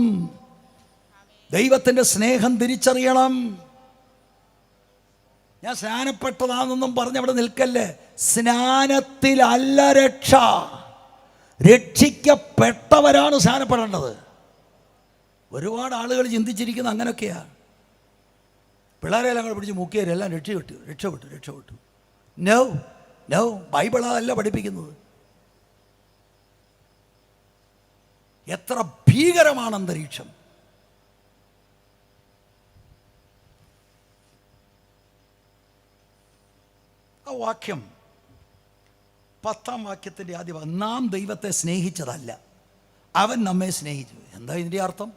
ദൈവത്തിൻ്റെ സ്നേഹം തിരിച്ചറിയണം. ഞാൻ സ്നാനപ്പെട്ടതാണെന്നൊന്നും പറഞ്ഞ് അവിടെ നിൽക്കല്ലേ. സ്നാനത്തിലല്ല രക്ഷ, രക്ഷിക്കപ്പെട്ടവരാണ് സ്നാനപ്പെടേണ്ടത്. ഒരുപാട് ആളുകൾ ചിന്തിച്ചിരിക്കുന്ന അങ്ങനെയൊക്കെയാണ്. പിള്ളേരെല്ലാം കൂടെ പിടിച്ച് മുക്കിയവരെല്ലാം രക്ഷപ്പെട്ടു. നോ, ബൈബിൾ അതല്ല പഠിപ്പിക്കുന്നത്. എത്ര ഭീകരമാണ് അന്തരീക്ഷം. ആ വാക്യം 10-ാം വാക്യത്തിൻ്റെ ആദ്യ ഭാഗം, നാം ദൈവത്തെ സ്നേഹിച്ചതല്ല, അവൻ നമ്മെ സ്നേഹിച്ചു. എന്താ ഇതിൻ്റെ അർത്ഥം?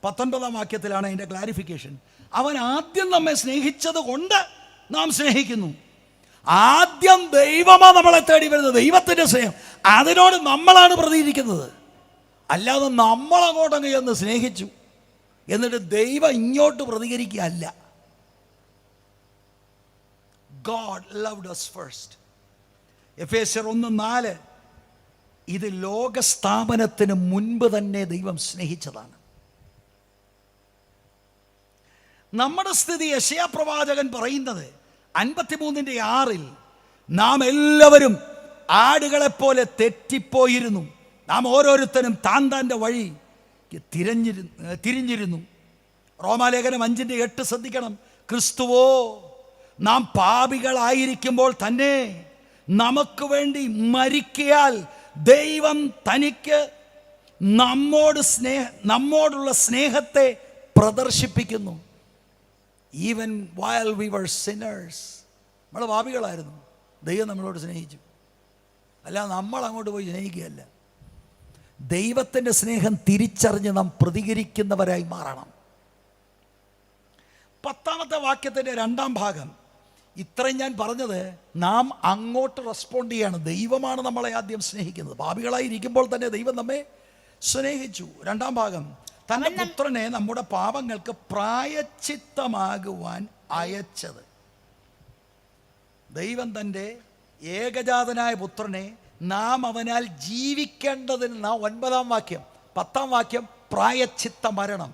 19-ാം വാക്യത്തിലാണ് അതിൻ്റെ ക്ലാരിഫിക്കേഷൻ. അവൻ ആദ്യം നമ്മെ സ്നേഹിച്ചത് കൊണ്ട് നാം സ്നേഹിക്കുന്നു. ആദ്യം ദൈവമാണ് നമ്മളെ തേടി വരുന്നത്. ദൈവത്തിൻ്റെ സ്നേഹം അതിനോട് നമ്മളാണ് പ്രതികരിക്കുന്നത്. അല്ലാതെ നമ്മളങ്ങോട്ടങ്ങ് ചെന്ന് സ്നേഹിച്ചു എന്നിട്ട് ദൈവം ഇങ്ങോട്ട് പ്രതികരിക്കുകയല്ല. God loved us first. എഫേസ്യർ 1:4, ഇത് ലോകസ്ഥാപനത്തിന് മുൻപ് തന്നെ ദൈവം സ്നേഹിച്ചതാണ്. നമ്മുടെ സ്ഥിതി യെശയ്യാ പ്രവാചകൻ പറയുന്നത് 53:6, നാം എല്ലാവരും ആടുകളെപ്പോലെ തെറ്റിപ്പോയിരുന്നു, നാം ഓരോരുത്തരും താൻ്റെ വഴി തിരിഞ്ഞിരുന്നു. റോമാലേഖനം 5:8 ശ്രദ്ധിക്കണം. ക്രിസ്തുവോ നാം പാപികളായിരിക്കുമ്പോൾ തന്നെ നമുക്ക് വേണ്ടി മരിക്കയാൽ ദൈവം തനിക്ക് നമ്മോടുള്ള സ്നേഹത്തെ പ്രദർശിപ്പിക്കുന്നു. Even while we were sinners, നമ്മൾ പാപികളായിരുന്നു, ദൈവം നമ്മളോട് സ്നേഹിച്ചു. അല്ലാതെ നമ്മൾ അങ്ങോട്ട് പോയി സ്നേഹിക്കുകയല്ല. ദൈവത്തിൻ്റെ സ്നേഹം തിരിച്ചറിഞ്ഞ് നാം പ്രതികരിക്കുന്നവരായി മാറണം. 10-ാമത്തെ വാക്യത്തിൻ്റെ 2-ാം ഭാഗം, ഇത്രയും ഞാൻ പറഞ്ഞത് നാം അങ്ങോട്ട് റെസ്പോണ്ട് ചെയ്യാണ്. ദൈവമാണ് നമ്മളെ ആദ്യം സ്നേഹിക്കുന്നത്. പാപികളായിരിക്കുമ്പോൾ തന്നെ ദൈവം നമ്മെ സ്നേഹിച്ചു. 2-ാം ഭാഗം, തൻ്റെ പുത്രനെ നമ്മുടെ പാപങ്ങൾക്ക് പ്രായശ്ചിത്തമാകുവാൻ അയച്ചത്. ദൈവം തൻ്റെ ഏകജാതനായ പുത്രനെ നാം അവനാൽ ജീവിക്കേണ്ടതിന് 9-ാം വാക്യം. 10-ാം വാക്യം പ്രായശ്ചിത്ത മരണം.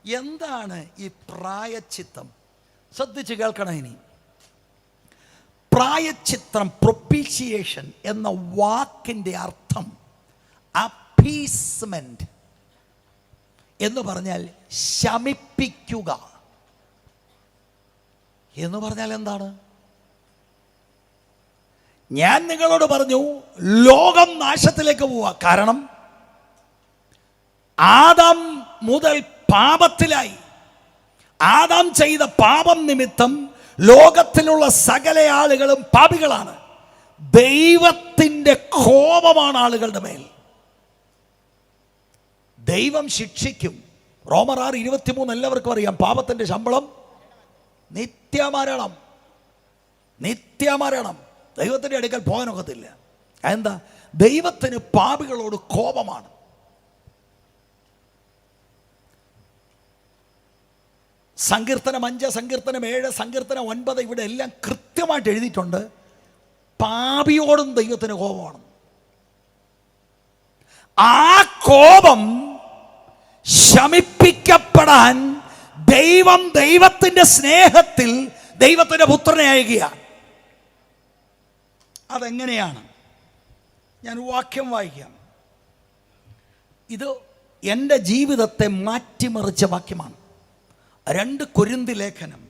എന്താണ് ഈ പ്രായശ്ചിത്തം? ശ്രദ്ധിച്ച് കേൾക്കണം. ഇനി പ്രായശ്ചിത്തം, പ്രൊപ്പീഷിയേഷൻ എന്ന വാക്കിൻ്റെ അർത്ഥം അപ്പീസ്മെന്റ് എന്ന് പറഞ്ഞാൽ ശമിപ്പിക്കുക എന്ന് പറഞ്ഞാൽ എന്താണ്? ഞാൻ നിങ്ങളോട് പറഞ്ഞു ലോകം നാശത്തിലേക്ക് പോവുക. കാരണം ആദാം മുതൽ പാപത്തിലായി. ആദാം ചെയ്ത പാപം നിമിത്തം ലോകത്തിലുള്ള സകല ആളുകളും പാപികളാണ്. ദൈവത്തിൻ്റെ കോപമാണ് ആളുകളുടെ മേൽ. ദൈവം ശിക്ഷിക്കും. റോമർ 6:23 എല്ലാവർക്കും അറിയാം. പാപത്തിൻ്റെ ശമ്പളം നിത്യമരണം. നിത്യമരണം. ദൈവത്തിൻ്റെ അടുക്കൽ പോകാനൊക്കത്തില്ല. എന്താ? ദൈവത്തിന് പാപികളോട് കോപമാണ്. സങ്കീർത്തനം 5, സങ്കീർത്തനം 7, സങ്കീർത്തനം 9 ഇവിടെ എല്ലാം കൃത്യമായിട്ട് എഴുതിയിട്ടുണ്ട്. പാപിയോടും ദൈവത്തിന് കോപമാണ്. ആ കോപം ശമിപ്പിക്കപ്പെടാൻ ദൈവം ദൈവത്തിൻ്റെ സ്നേഹത്തിൽ ദൈവത്തിൻ്റെ പുത്രനെ അയക്കുകയാണ്. അതെങ്ങനെയാണ്? ഞാൻ വാക്യം വായിക്കാം. ഇത് എൻ്റെ ജീവിതത്തെ മാറ്റിമറിച്ച വാക്യമാണ്. 2 കൊരിന്തി ലേഖനം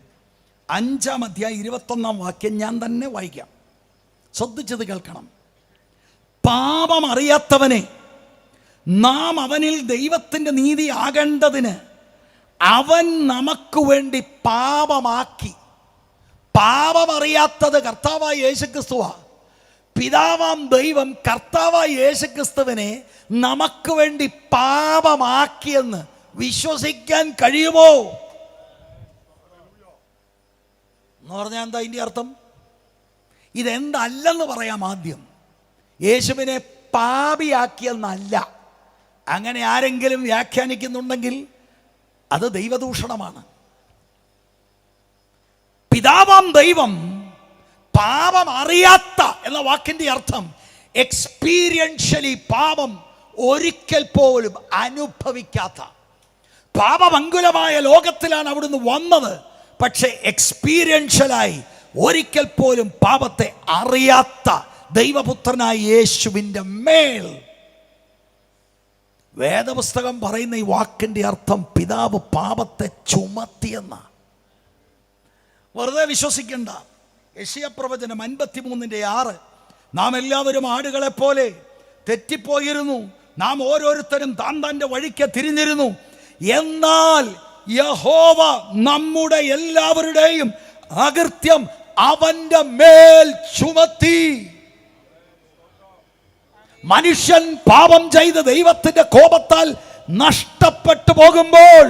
5-ാം അധ്യായം 21-ാം വാക്യം ഞാൻ തന്നെ വായിക്കാം. ശ്രദ്ധിച്ചത് കേൾക്കണം. പാപം അറിയാത്തവനെ നാം അവനിൽ ദൈവത്തിൻ്റെ നീതി ആകേണ്ടതിന് അവൻ നമുക്ക് വേണ്ടി പാപമാക്കി. പാപമറിയാത്തത് കർത്താവായ യേശുക്രിസ്തുവാ. പിതാവാം ദൈവം കർത്താവായ യേശുക്രിസ്തുവിനെ നമുക്ക് വേണ്ടി പാപമാക്കിയെന്ന് വിശ്വസിക്കാൻ കഴിയുമോ എന്ന് പറഞ്ഞാൽ എന്താ ഇതിൻ്റെ അർത്ഥം? ഇതെന്തല്ലെന്ന് പറയാം. ആദ്യം യേശുവിനെ പാപിയാക്കിയെന്നല്ല. അങ്ങനെ ആരെങ്കിലും വ്യാഖ്യാനിക്കുന്നുണ്ടെങ്കിൽ അത് ദൈവദൂഷണമാണ്. പിതാവാം ദൈവം പാപം അറിയാത്ത എന്ന വാക്കിന്റെ അർത്ഥം എക്സ്പീരിയൻഷ്യലി പാപം ഒരിക്കൽ പോലും അനുഭവിക്കാത്ത, പാപമംഗുലമായ ലോകത്തിലാണ് അവിടുന്ന് വന്നത്. പക്ഷെ എക്സ്പീരിയൻഷ്യലായി ഒരിക്കൽ പോലും പാപത്തെ അറിയാത്ത ദൈവപുത്രനായ യേശുവിൻ്റെ മേൽ വേദപുസ്തകം പറയുന്ന ഈ വാക്കിന്റെ അർത്ഥം പിതാവ് പാപത്തെ ചുമത്തിയെന്ന. വെറുതെ വിശ്വസിക്കണ്ട. യെശയ്യാ പ്രവചനം 53:6 നാം എല്ലാവരും ആടുകളെ പോലെ തെറ്റിപ്പോയിരുന്നു, നാം ഓരോരുത്തരും താൻ തൻ്റെ വഴിക്ക് തിരിഞ്ഞിരുന്നു, എന്നാൽ യഹോവ നമ്മുടെ എല്ലാവരുടെയും അകൃത്യം അവന്റെ മേൽ ചുമത്തി. മനുഷ്യൻ പാപം ചെയ്ത് ദൈവത്തിന്റെ കോപത്താൽ നഷ്ടപ്പെട്ടു പോകുമ്പോൾ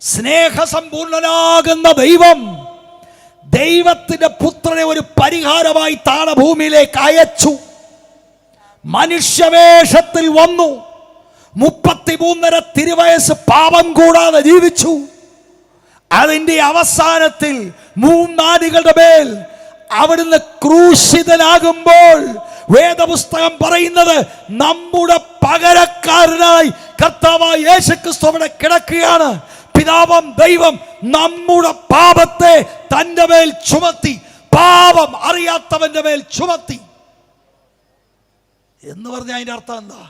സ്നേഹസമ്പൂർണനാകുന്ന ദൈവം ദൈവത്തിന്റെ പുത്രനെ ഒരു പരിഹാരമായി താണഭൂമിയിലേക്ക് അയച്ചു. മനുഷ്യവേഷത്തിൽ വന്നു. 33.5 തിരുവയസ്സ് പാപം കൂടാതെ ജീവിച്ചു. അതിന്റെ അവസാനത്തിൽ 3 ആടുകളുടെ മേൽ അവിടുന്ന് ക്രൂശിതനാകുമ്പോൾ വേദപുസ്തകം പറയുന്നത് നമ്മുടെ പകരക്കാരനായി കർത്താവായ യേശുക്രിസ്തു അവിടെ കിടക്കുകയാണ്. പിതാവാം ദൈവം നമ്മുടെ പാപത്തെ തന്റെ മേൽ ചുമത്തി, പാപം അറിയാത്തവന്റെ മേൽ ചുമത്തി എന്ന് പറഞ്ഞ അതിന്റെ അർത്ഥം എന്താ?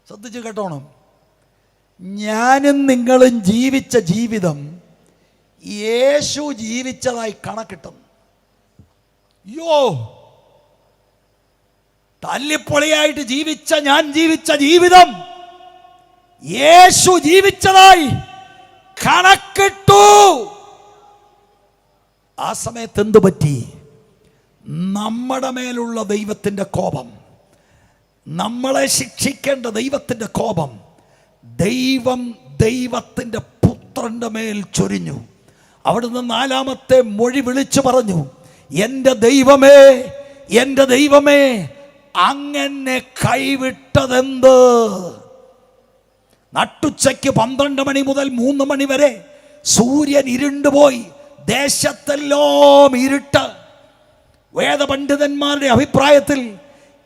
ശ്രദ്ധിച്ച് കേട്ടോണം. ഞാനും നിങ്ങളും ജീവിച്ച ജീവിതം യേശു ജീവിച്ചതായി കണക്കിട്ടും. യോ, തല്ലിപ്പൊളിയായിട്ട് ഞാൻ ജീവിച്ച ജീവിതം യേശു ജീവിച്ചതായി കണക്കിട്ടു. ആ സമയത്ത് എന്തു പറ്റി? നമ്മുടെ മേലുള്ള ദൈവത്തിന്റെ കോപം, നമ്മളെ ശിക്ഷിക്കേണ്ട ദൈവത്തിന്റെ കോപം ദൈവത്തിന്റെ പുത്രന്റെ മേൽ ചൊരിഞ്ഞു. അവിടുന്ന് 4ാമത്തെ മൊഴി വിളിച്ചു പറഞ്ഞു, എൻ്റെ ദൈവമേ, എൻ്റെ ദൈവമേ, അങ്ങനെ കൈവിട്ടതെന്ത്? നട്ടുച്ചയ്ക്ക് 12 മണി മുതൽ 3 മണി വരെ സൂര്യൻ ഇരുണ്ടുപോയി, ദേശത്തെല്ലാം ഇരുട്ട്. വേദപണ്ഡിതന്മാരുടെ അഭിപ്രായത്തിൽ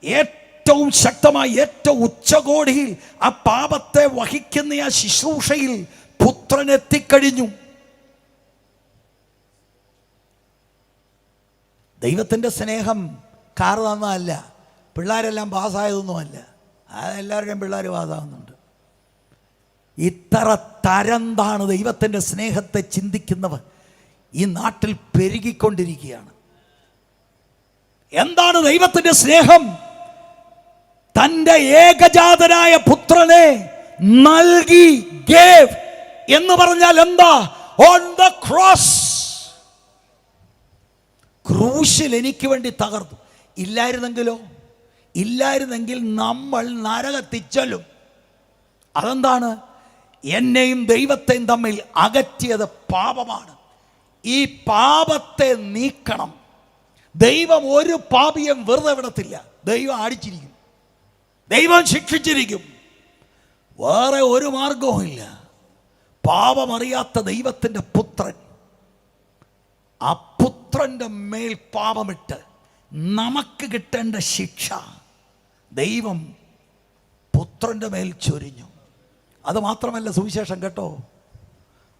ഏറ്റവും ശക്തമായി, ഏറ്റവും ഉച്ചകോടിയിൽ ആ പാപത്തെ വഹിക്കുന്ന ആ ശുശ്രൂഷയിൽ പുത്രൻ എത്തിക്കഴിഞ്ഞു. ദൈവത്തിൻ്റെ സ്നേഹം കാർ തന്നതല്ല, പിള്ളേരെല്ലാം പാസ്സായതൊന്നുമല്ല. അതെല്ലാവരുടെയും പിള്ളേർ പാസ്സാകുന്നുണ്ട്. ഇത്ര തരംതാണ് ദൈവത്തിൻ്റെ സ്നേഹത്തെ ചിന്തിക്കുന്നവർ ഈ നാട്ടിൽ പെരുകിക്കൊണ്ടിരിക്കുകയാണ്. എന്താണ് ദൈവത്തിൻ്റെ സ്നേഹം? തൻ്റെ ഏകജാതനായ പുത്രനെ നൽകി, ഗേവ് എന്ന് പറഞ്ഞാൽ എന്താ? ഓൺ ദ ക്രോസ്, ക്രൂശിൽ എനിക്ക് വേണ്ടി തകർന്നു. ഇല്ലായിരുന്നെങ്കിൽ നമ്മൾ നരകത്തിൽ ചെല്ലും. അതെന്താണ്? എന്നെയും ദൈവത്തെയും തമ്മിൽ അകറ്റിയത് പാപമാണ്. ഈ പാപത്തെ നീക്കണം. ദൈവം ഒരു പാപിയും വെറുതെ വിടത്തില്ല. ദൈവം അടിച്ചിരിക്കും, ദൈവം ശിക്ഷിച്ചിരിക്കും. വേറെ ഒരു മാർഗവും ഇല്ല. പാപമറിയാത്ത ദൈവത്തിൻ്റെ പുത്രൻ, ആ പുത്രൻ്റെ മേൽ പാപമിട്ട് നമുക്ക് കിട്ടേണ്ട ശിക്ഷ ദൈവം പുത്രൻ്റെ മേൽ ചൊരിഞ്ഞു. അത് മാത്രമല്ല സുവിശേഷം കേട്ടോ,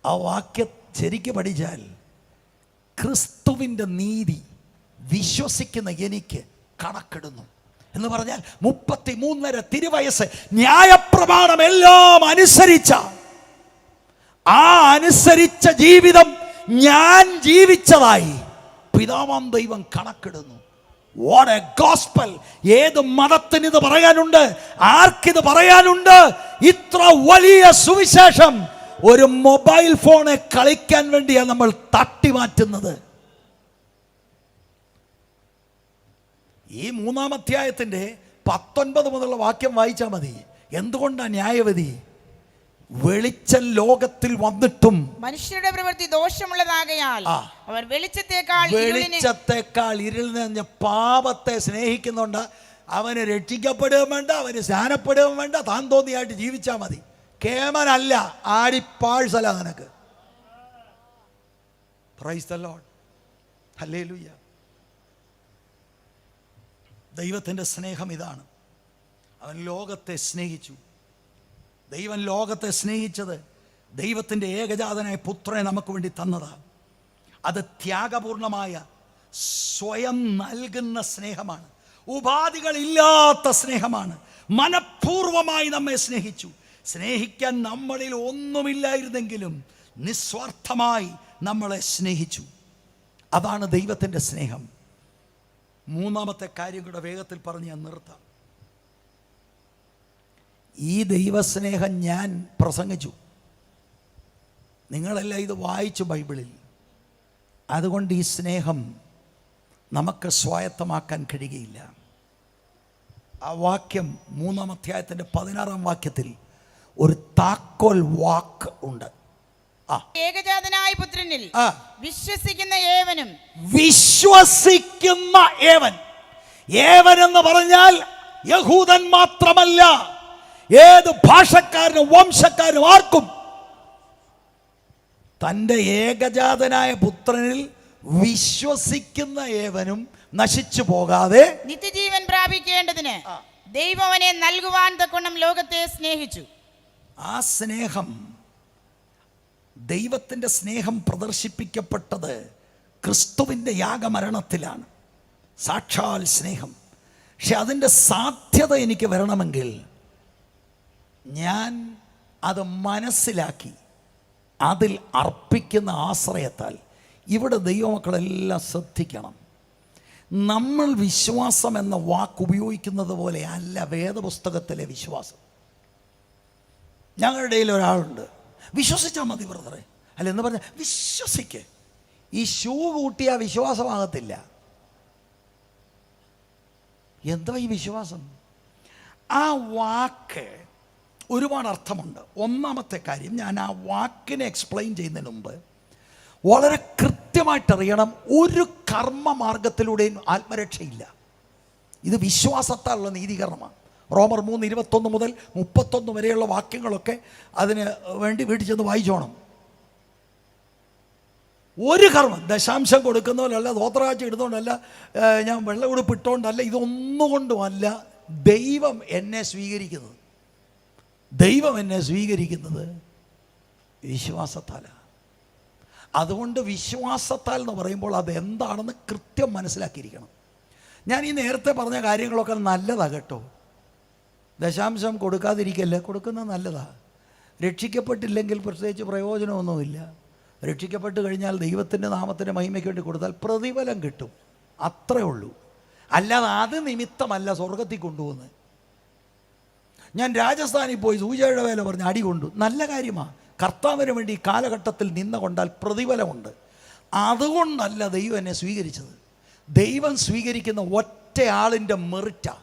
ആ വാക്യം ശരിക്ക് പഠിച്ചാൽ ക്രിസ്തുവിൻ്റെ നീതി വിശ്വസിക്കുന്ന എനിക്ക് കണക്കിടുന്നു എന്ന് പറഞ്ഞാൽ 33.5 തിരുവയസ്സ് ന്യായപ്രമാണം എല്ലാം അനുസരിച്ച ജീവിതം ഞാൻ ജീവിച്ചതായി പിതാവാം ദൈവം കണക്കിടുന്നു. What a gospel! ഏത് മതത്തിന് ഇത് പറയാനുണ്ട്? ആർക്കിത് പറയാനുണ്ട്? ഇത്ര വലിയ സുവിശേഷം ഒരു മൊബൈൽ ഫോണെ കളിക്കാൻ വേണ്ടിയാണ് നമ്മൾ തട്ടി മാറ്റുന്നത്. ഈ 3-ാം അധ്യായത്തിന്റെ 19 മുതലുള്ള വാക്യം വായിച്ചാൽ മതി. എന്തുകൊണ്ടാണ് ന്യായവിധി? വെളിച്ചം ലോകത്തിൽ വന്നിട്ടും മനുഷ്യരുടെ പ്രവൃത്തി ദോഷമുള്ളതാകയാൽ അവർ വെളിച്ചത്തേക്കാൾ ഇരുൾ നിറഞ്ഞ പാപത്തെ സ്നേഹിക്കുന്നുണ്ട്. അവന് രക്ഷിക്കപ്പെടുകയും വേണ്ട, അവന് സ്നാനപ്പെടുകയും വേണ്ട, താൻ തോന്നിയായിട്ട് ജീവിച്ചാൽ മതി. കേമനല്ല, ആടിപ്പാഴ്സല നിനക്ക്. Praise the Lord, hallelujah. ദൈവത്തിൻ്റെ സ്നേഹം ഇതാണ്. അവൻ ലോകത്തെ സ്നേഹിച്ചു. ദൈവം ലോകത്തെ സ്നേഹിച്ചത് ദൈവത്തിൻ്റെ ഏകജാതനായ പുത്രനെ നമുക്ക് വേണ്ടി തന്നതാണ്. അത് ത്യാഗപൂർണമായ സ്വയം നൽകുന്ന സ്നേഹമാണ്. ഉപാധികളില്ലാത്ത സ്നേഹമാണ്. മനഃപൂർവമായി നമ്മെ സ്നേഹിച്ചു. സ്നേഹിക്കാൻ നമ്മളിൽ ഒന്നുമില്ലായിരുന്നെങ്കിലും നിസ്വാർത്ഥമായി നമ്മളെ സ്നേഹിച്ചു. അതാണ് ദൈവത്തിൻ്റെ സ്നേഹം. 3-ാമത്തെ കാര്യം കൂടെ വേഗത്തിൽ പറഞ്ഞ് ഞാൻ നിർത്താം. ഈ ദൈവസ്നേഹം ഞാൻ പ്രസംഗിച്ചു, നിങ്ങളെല്ലാം ഇത് വായിച്ചു ബൈബിളിൽ. അതുകൊണ്ട് ഈ സ്നേഹം നമുക്ക് സ്വായത്തമാക്കാൻ കഴിയുകയില്ല. ആ വാക്യം 3-ാം അധ്യായത്തിൻ്റെ 16-ാം വാക്യത്തിൽ ഒരു താക്കോൽ വാക്ക് ഉണ്ട്. ഏകജാതനായ പുത്രനിൽ വിശ്വസിക്കുന്ന ഏവൻ. ഏവൻ എന്ന് പറഞ്ഞാൽ യഹൂദൻ മാത്രമല്ല, ഏത് ഭാഷക്കാരനും വംശക്കാരനും ആർക്കും തൻ്റെ ഏകജാതനായ പുത്രനിൽ വിശ്വസിക്കുന്ന ഏവനും നശിച്ചു പോകാതെ നിത്യജീവൻ പ്രാപിക്കേണ്ടതിന് ദൈവം അവനെ നൽകുവാൻ തക്കവണ്ണം ലോകത്തെ സ്നേഹിച്ചു. ആ സ്നേഹം, ദൈവത്തിൻ്റെ സ്നേഹം പ്രദർശിപ്പിക്കപ്പെട്ടത് ക്രിസ്തുവിൻ്റെ യാഗമരണത്തിലാണ്. സാക്ഷാൽ സ്നേഹം. പക്ഷെ അതിൻ്റെ സാധ്യത എനിക്ക് വരണമെങ്കിൽ ഞാൻ അത് മനസ്സിലാക്കി അതിൽ അർപ്പിക്കുന്ന ആശ്രയത്താൽ. ഇവിടെ ദൈവമക്കളെല്ലാം ശ്രദ്ധിക്കണം. നമ്മൾ വിശ്വാസം എന്ന വാക്ക് ഉപയോഗിക്കുന്നത് പോലെ അല്ല വേദപുസ്തകത്തിലെ വിശ്വാസം. ഞങ്ങളുടെ ഇടയിൽ ഒരാളുണ്ട്, വിശ്വസിച്ചാൽ മതി ബ്രദറെ, അല്ല എന്ന് പറഞ്ഞാൽ വിശ്വസിക്ക്. ഈ ഷൂ കൂട്ടിയാൽ വിശ്വാസമാകത്തില്ല. എന്താ ഈ വിശ്വാസം? ആ വാക്ക് ഒരുപാട് അർത്ഥമുണ്ട്. 1-ാമത്തെ കാര്യം, ഞാൻ ആ വാക്കിനെ എക്സ്പ്ലെയിൻ ചെയ്യുന്നതിന് മുമ്പ് വളരെ കൃത്യമായിട്ടറിയണം, ഒരു കർമ്മമാർഗത്തിലൂടെയും ആത്മരക്ഷയില്ല. ഇത് വിശ്വാസത്താലുള്ള നീതീകരണമാണ്. റോമർ 3:21 മുതൽ 31 വരെയുള്ള വാക്യങ്ങളൊക്കെ അതിന് വേണ്ടി വീട്ടിൽ ചെന്ന് വായിച്ചോണം. ഒരു കർമ്മം, ദശാംശം കൊടുക്കുന്നവരല്ല, ദോത്രാഴ്ച ഇടുന്നതുകൊണ്ടല്ല, ഞാൻ വെള്ള ഉടുപ്പ് ഇട്ടുകൊണ്ടല്ല, ഇതൊന്നുകൊണ്ടുമല്ല ദൈവം എന്നെ സ്വീകരിക്കുന്നത്. ദൈവം എന്നെ സ്വീകരിക്കുന്നത് വിശ്വാസത്താലാണ്. അതുകൊണ്ട് വിശ്വാസത്താൽ എന്ന് പറയുമ്പോൾ അതെന്താണെന്ന് കൃത്യം മനസ്സിലാക്കിയിരിക്കണം. ഞാൻ ഈ നേരത്തെ പറഞ്ഞ കാര്യങ്ങളൊക്കെ നല്ലതാണ് കേട്ടോ. ദശാംശം കൊടുക്കാതിരിക്കല്ല, കൊടുക്കുന്നത് നല്ലതാണ്. രക്ഷിക്കപ്പെട്ടില്ലെങ്കിൽ പ്രത്യേകിച്ച് പ്രയോജനമൊന്നുമില്ല. രക്ഷിക്കപ്പെട്ട് കഴിഞ്ഞാൽ ദൈവത്തിൻ്റെ നാമത്തിൻ്റെ മഹിമയ്ക്ക് വേണ്ടി കൊടുത്താൽ പ്രതിഫലം കിട്ടും, അത്രേ ഉള്ളൂ. അല്ലാതെ അത് നിമിത്തമല്ല സ്വർഗത്തിൽ കൊണ്ടുപോകുന്നത്. ഞാൻ രാജസ്ഥാനിൽ പോയി സൂചിയുടെ വേല പറഞ്ഞ് അടി കൊണ്ടു, നല്ല കാര്യമാണ്. കർത്താവിന് വേണ്ടി ഈ കാലഘട്ടത്തിൽ നിന്ന കൊണ്ടാൽ പ്രതിഫലമുണ്ട്. അതുകൊണ്ടല്ല ദൈവം എന്നെ സ്വീകരിച്ചത്. ദൈവം സ്വീകരിക്കുന്ന ഒറ്റയാളിൻ്റെ മെറിറ്റാ,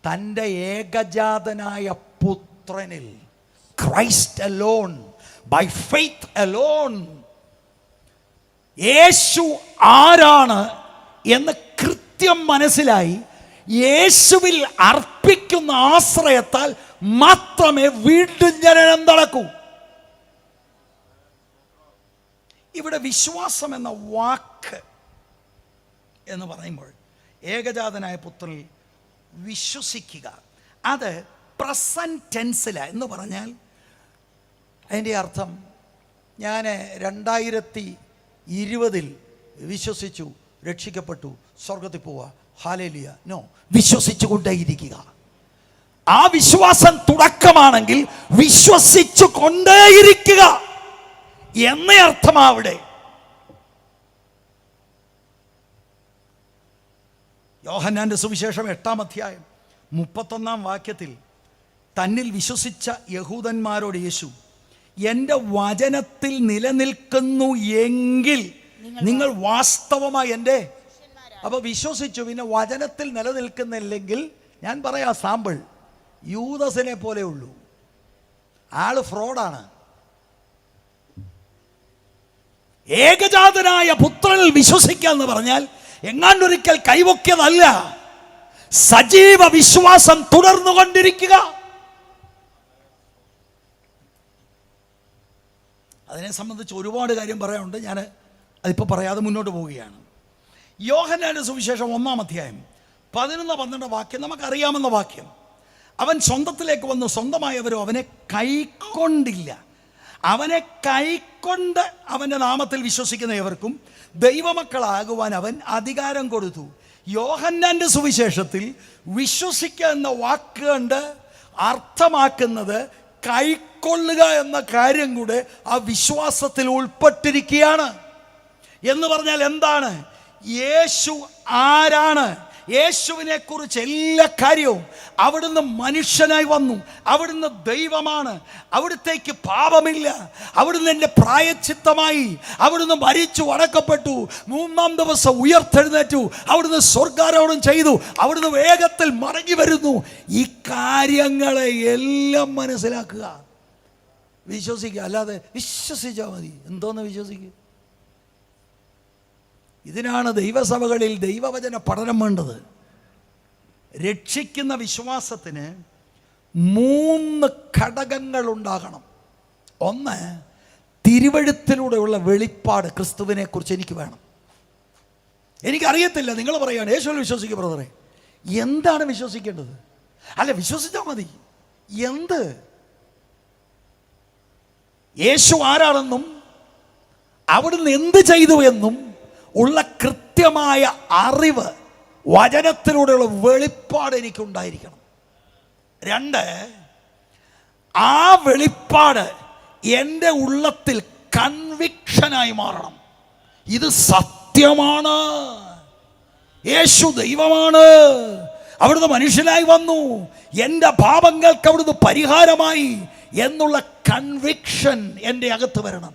തൻ്റെ ഏകജാതനായ പുത്രനിൽ. Christ alone, by faith alone. യേശു ആരാണ് എന്ന് കൃത്യം മനസ്സിലായി യേശുവിൽ അർപ്പിക്കുന്ന ആശ്രയത്താൽ മാത്രമേ വീണ്ടും ജനനം നടക്കൂ. ഇവിടെ വിശ്വാസം എന്ന വാക്ക് എന്ന് പറയുമ്പോൾ ഏകജാതനായ പുത്രനിൽ വിശ്വസിക്കുക, അത് പ്രസന്റ് ടെൻസിലാണ്. എന്ന് പറഞ്ഞാൽ അതിൻ്റെ അർത്ഥം ഞാൻ 2020 വിശ്വസിച്ചു, രക്ഷിക്കപ്പെട്ടു, സ്വർഗത്തിൽ പോവുക, ഹല്ലേലൂയ. നോ, വിശ്വസിച്ചു കൊണ്ടേയിരിക്കുക. ആ വിശ്വാസം തുടക്കമാണെങ്കിൽ വിശ്വസിച്ചു കൊണ്ടേയിരിക്കുക എന്നേ അർത്ഥമാവിടെ. യോഹന്നാന്റെ സുവിശേഷം 8-ാം അധ്യായം 31-ാം വാക്യത്തിൽ തന്നിൽ വിശ്വസിച്ച യഹൂദന്മാരോട് യേശു, എൻ്റെ വചനത്തിൽ നിലനിൽക്കുന്നു എങ്കിൽ നിങ്ങൾ വാസ്തവമായി എൻ്റെ. അപ്പോൾ വിശ്വസിച്ചു, പിന്നെ വചനത്തിൽ നിലനിൽക്കുന്നില്ലെങ്കിൽ ഞാൻ പറയാം സാമ്പിൾ, യൂദസിനെ പോലെ ഉള്ളൂ. ആള് ഫ്രോഡാണ്. ഏകജാതനായ പുത്രനിൽ വിശ്വസിക്കുക എന്ന് പറഞ്ഞാൽ എങ്ങാണ്ടൊരിക്കൽ കൈവക്കിയതല്ല, സജീവ വിശ്വാസം തുടർന്നുകൊണ്ടിരിക്കുക. അതിനെ സംബന്ധിച്ച് ഒരുപാട് കാര്യം പറയാനുണ്ട്. ഞാൻ അതിപ്പോൾ പറയാതെ മുന്നോട്ട് പോവുകയാണ്. യോഹന്നാന്റെ സുവിശേഷം 1-ാം അധ്യായം 11-12 വാക്യം നമുക്കറിയാമെന്ന വാക്യം. അവൻ സ്വന്തത്തിലേക്ക് വന്നു, സ്വന്തമായവരോ അവനെ കൈക്കൊണ്ടില്ല. അവനെ കൈക്കൊണ്ട് അവൻ്റെ നാമത്തിൽ വിശ്വസിക്കുന്ന ഏവർക്കും ദൈവമക്കളാകുവാൻ അവൻ അധികാരം കൊടുത്തു. യോഹന്നാന്റെ സുവിശേഷത്തിൽ വിശ്വസിക്കുക എന്ന വാക്ക് കൊണ്ട് അർത്ഥമാക്കുന്നത് കൈക്കൊള്ളുക എന്ന കാര്യം കൂടെ ആ വിശ്വാസത്തിൽ ഉൾപ്പെട്ടിരിക്കുകയാണ്. എന്ന് പറഞ്ഞാൽ എന്താണ്? യേശു ആരാണ്? യേശുവിനെ കുറിച്ച് എല്ലാ കാര്യവും, അവിടുന്ന് മനുഷ്യനായി വന്നു, അവിടുന്ന് ദൈവമാണ്, അവിടുത്തേക്ക് പാപമില്ല, അവിടുന്ന് എൻ്റെ പ്രായച്ചിത്തമായി, അവിടുന്ന് മരിച്ചു അടക്കപ്പെട്ടു, 3-ാം ദിവസം ഉയർത്തെഴുന്നേറ്റു, അവിടുന്ന് സ്വർഗാരോഹണം ചെയ്തു, അവിടുന്ന് വേഗത്തിൽ മടങ്ങി വരുന്നു. ഈ കാര്യങ്ങളെ എല്ലാം മനസ്സിലാക്കുക, വിശ്വസിക്കുക. അല്ലാതെ വിശ്വസിച്ചാൽ മതി. എന്തോന്ന് വിശ്വസിക്കുക? ഇതിനാണ് ദൈവസഭകളിൽ ദൈവവചന പഠനം വേണ്ടത്. രക്ഷിക്കുന്ന വിശ്വാസത്തിന് 3 ഘടകങ്ങൾ ഉണ്ടാകണം. ഒന്ന്, തിരുവഴുത്തിലൂടെയുള്ള വെളിപ്പാട് ക്രിസ്തുവിനെ കുറിച്ച് എനിക്ക് വേണം. എനിക്കറിയത്തില്ല, നിങ്ങൾ പറയുകയാണ് യേശുവിൽ വിശ്വസിക്കുക ബ്രദറെ. എന്താണ് വിശ്വസിക്കേണ്ടത്? അല്ല, വിശ്വസിച്ചാൽ മതി. എന്ത്? യേശു ആരാണെന്നും അവിടുന്ന് എന്ത് ചെയ്തു എന്നും ഉള്ള കൃത്യമായ അറിവ്, വചനത്തിലൂടെയുള്ള വെളിപ്പാട് എനിക്കുണ്ടായിരിക്കണം. 2, ആ വെളിപ്പാട് എൻ്റെ ഉള്ളത്തിൽ കൺവിക്ഷനായി മാറണം. ഇത് സത്യമാണ്, യേശു ദൈവമാണ്, അവിടുന്ന് മനുഷ്യനായി വന്നു, എൻ്റെ പാപങ്ങൾക്ക് അവിടുന്ന് പരിഹാരമായി എന്നുള്ള കൺവിക്ഷൻ എൻ്റെ അകത്ത് വരണം.